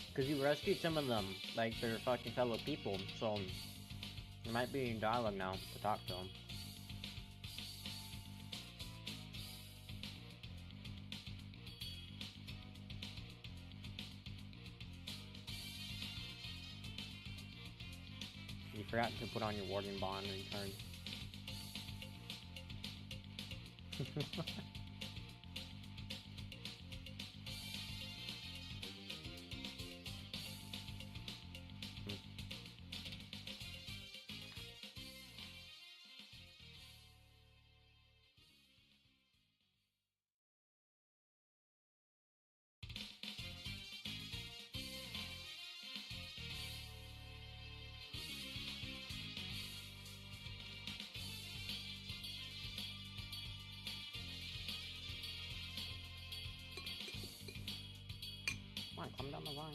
Because you rescued some of them, like they're fucking fellow people, so there might be in dialogue now to talk to them. You forgot to put on your warden bond in return. Come on, come down the line.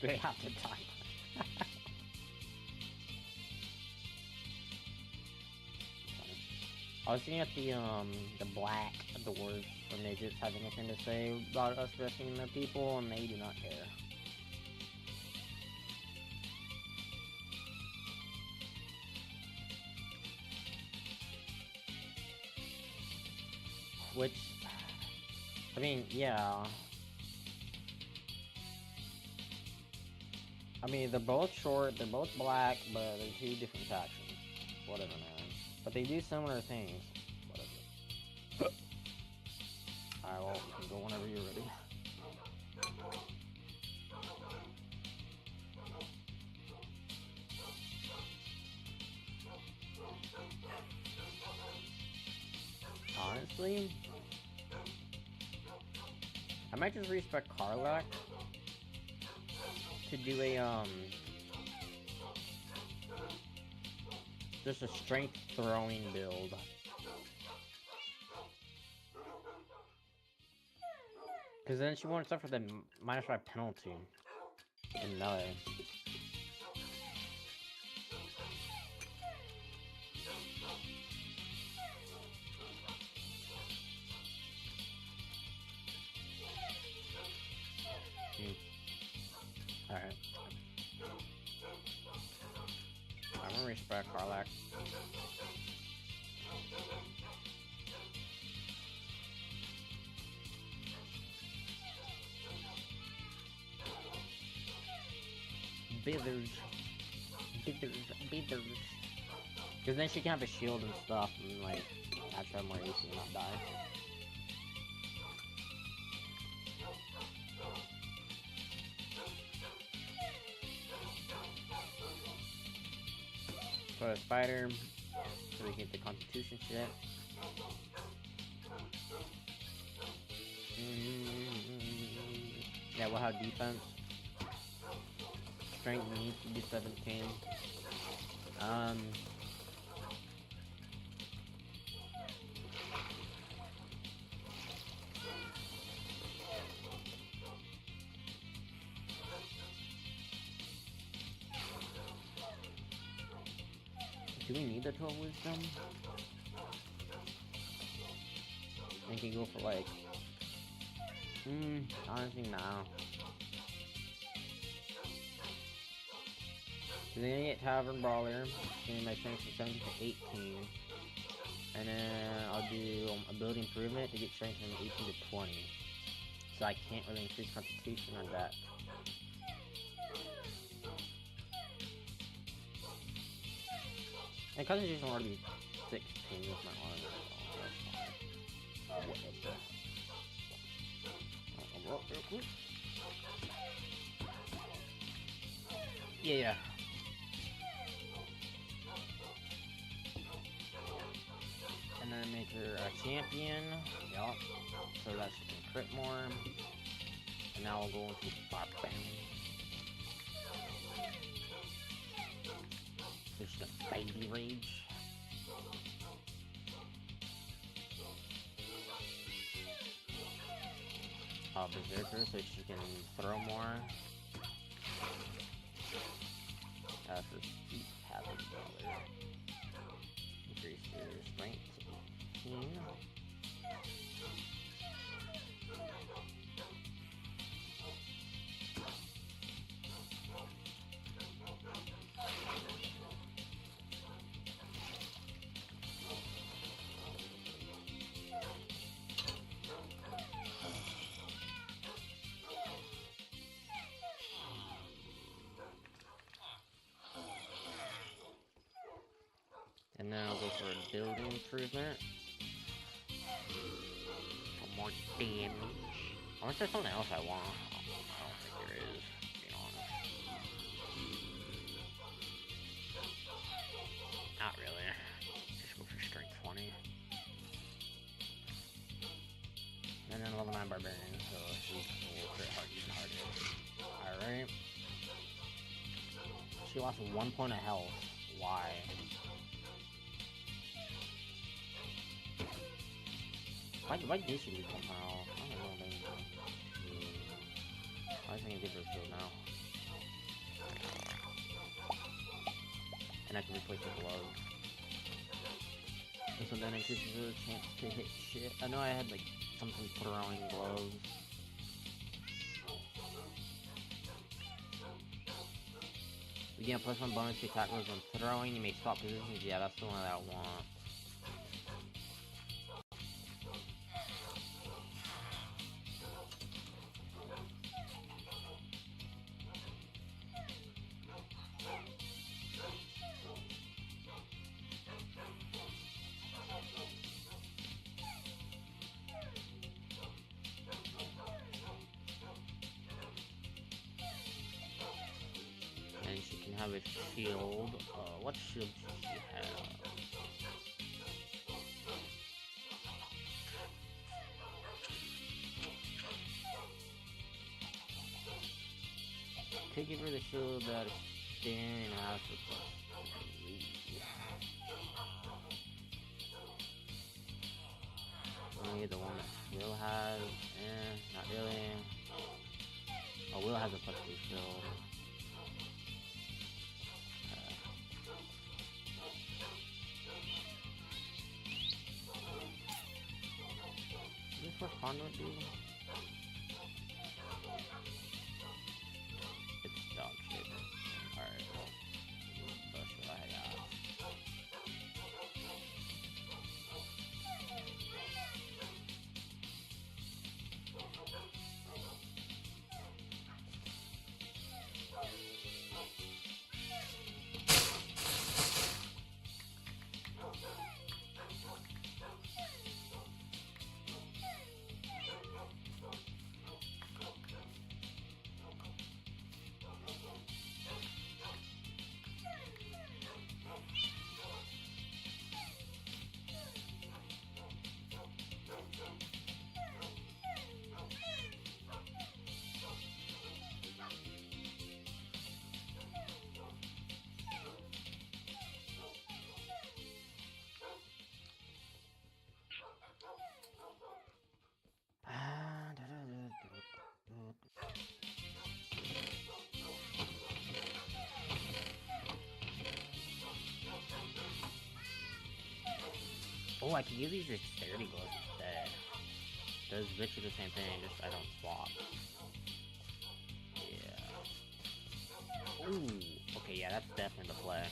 straight out the time. I was seeing if the black dwarves or midgets have anything to say about us rescuing their people, and they do not care. Which, I mean, yeah. I mean, they're both short, they're both black, but they're two different factions. Whatever, man. But they do similar things. Whatever. Alright, well, you can go whenever you're ready. Honestly, I might just respec Karlak to do a, just a strength throwing build. Because then she won't suffer the -5 penalty in melee. Alright. I'm gonna respect Karlak. Bithers. Bithers. Because then she can have a shield and stuff and like actually have more AC and not die. Put a spider so we get the constitution shit. Yeah, we'll have defense. Strength needs to be 17. Do we need the 12 wisdom? I can go for like, honestly, no. So then I get Tavern Brawler, and my strength from 17 to 18. And then I'll do a build improvement to get strength from 18 to 20. So I can't really increase constitution on that. And constitution will already be 16 with my armor. Whatever. I'll real quick. Yeah. And then make her a champion. Yup. So that she can crit more. And now we'll go into Barbarian. Just a baby rage. Berserker so she can throw more. For speed hazard brawler. Increase your strength to 18. And then I'll go for a building improvement. For more damage. Unless there's something else I want. I don't think there is, to be honest. Not really. Just go for strength 20. And then level 9 barbarian, so she's crit hard even harder. Alright. She lost 1 point of health. Why? Why did she lose 1 point of health? I don't know. I think I give her a shield now. connect and replace the glove. And so that increases the chance to hit shit. I know I had like something throwing gloves. You get a +1 bonus to attack rolls when throwing. You may swap positions. Yeah, that's the one that I want. And she can have a shield. What shield should she have? Could give her the shield that Stan has with us. Only the one that Will has. Not really. Oh, Will has a +2 shield. Is this what Conduit do? It's dog shit. Alright. That's what I got. Oh, I can use these dexterity gloves instead. Does literally the same thing, just I don't swap. Yeah. Ooh. Okay, yeah, that's definitely the play.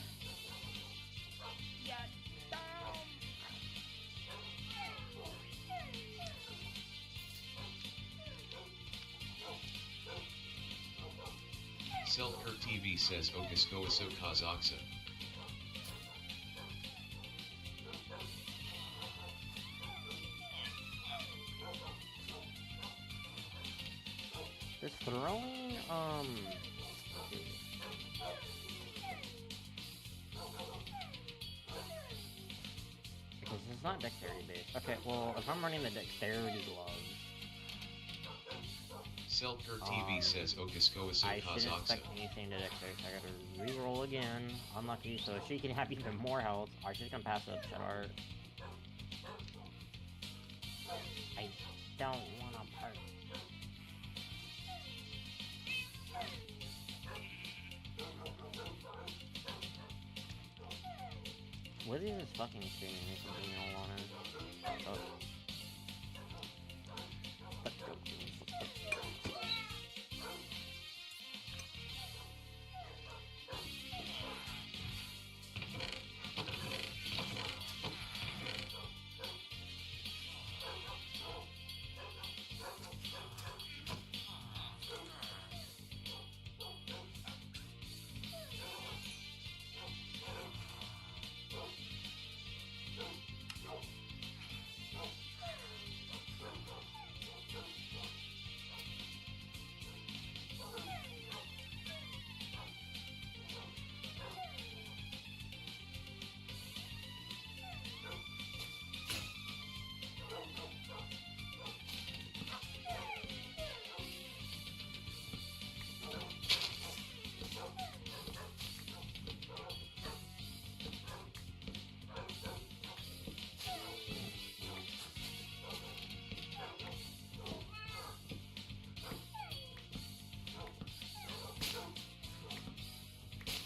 Seltkirk TV says Okaskoaso Kazaksa. This throwing, because it's not dexterity based. Okay, well, if I'm running the dexterity gloves, Seltkirk TV says Okaskoaso I shouldn't Kazaksa. expect anything to dexterity. So I gotta re-roll again. Unlucky, so she can have even more health. Alright, she's gonna pass up Shadow Art. I don't wanna part. What is this fucking streaming recently, you don't wanna? Oh. Let's go.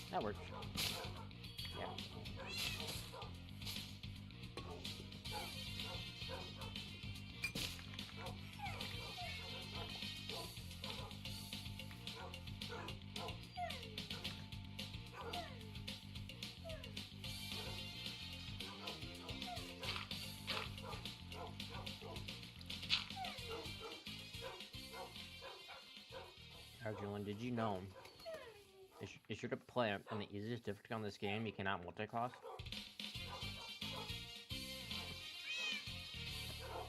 That works. Yeah. Arjun, did you know if you're to play on the easiest difficulty on this game, you cannot multi-class?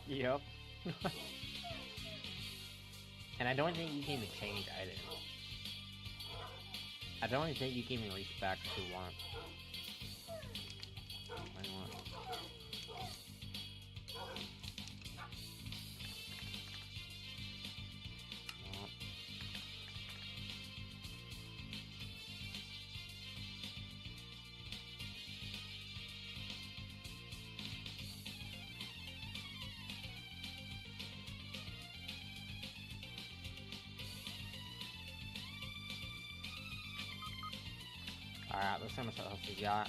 Yep. And I don't think you can even change either. I don't even think you can even reach back to one. Alright, let's see how much else we got.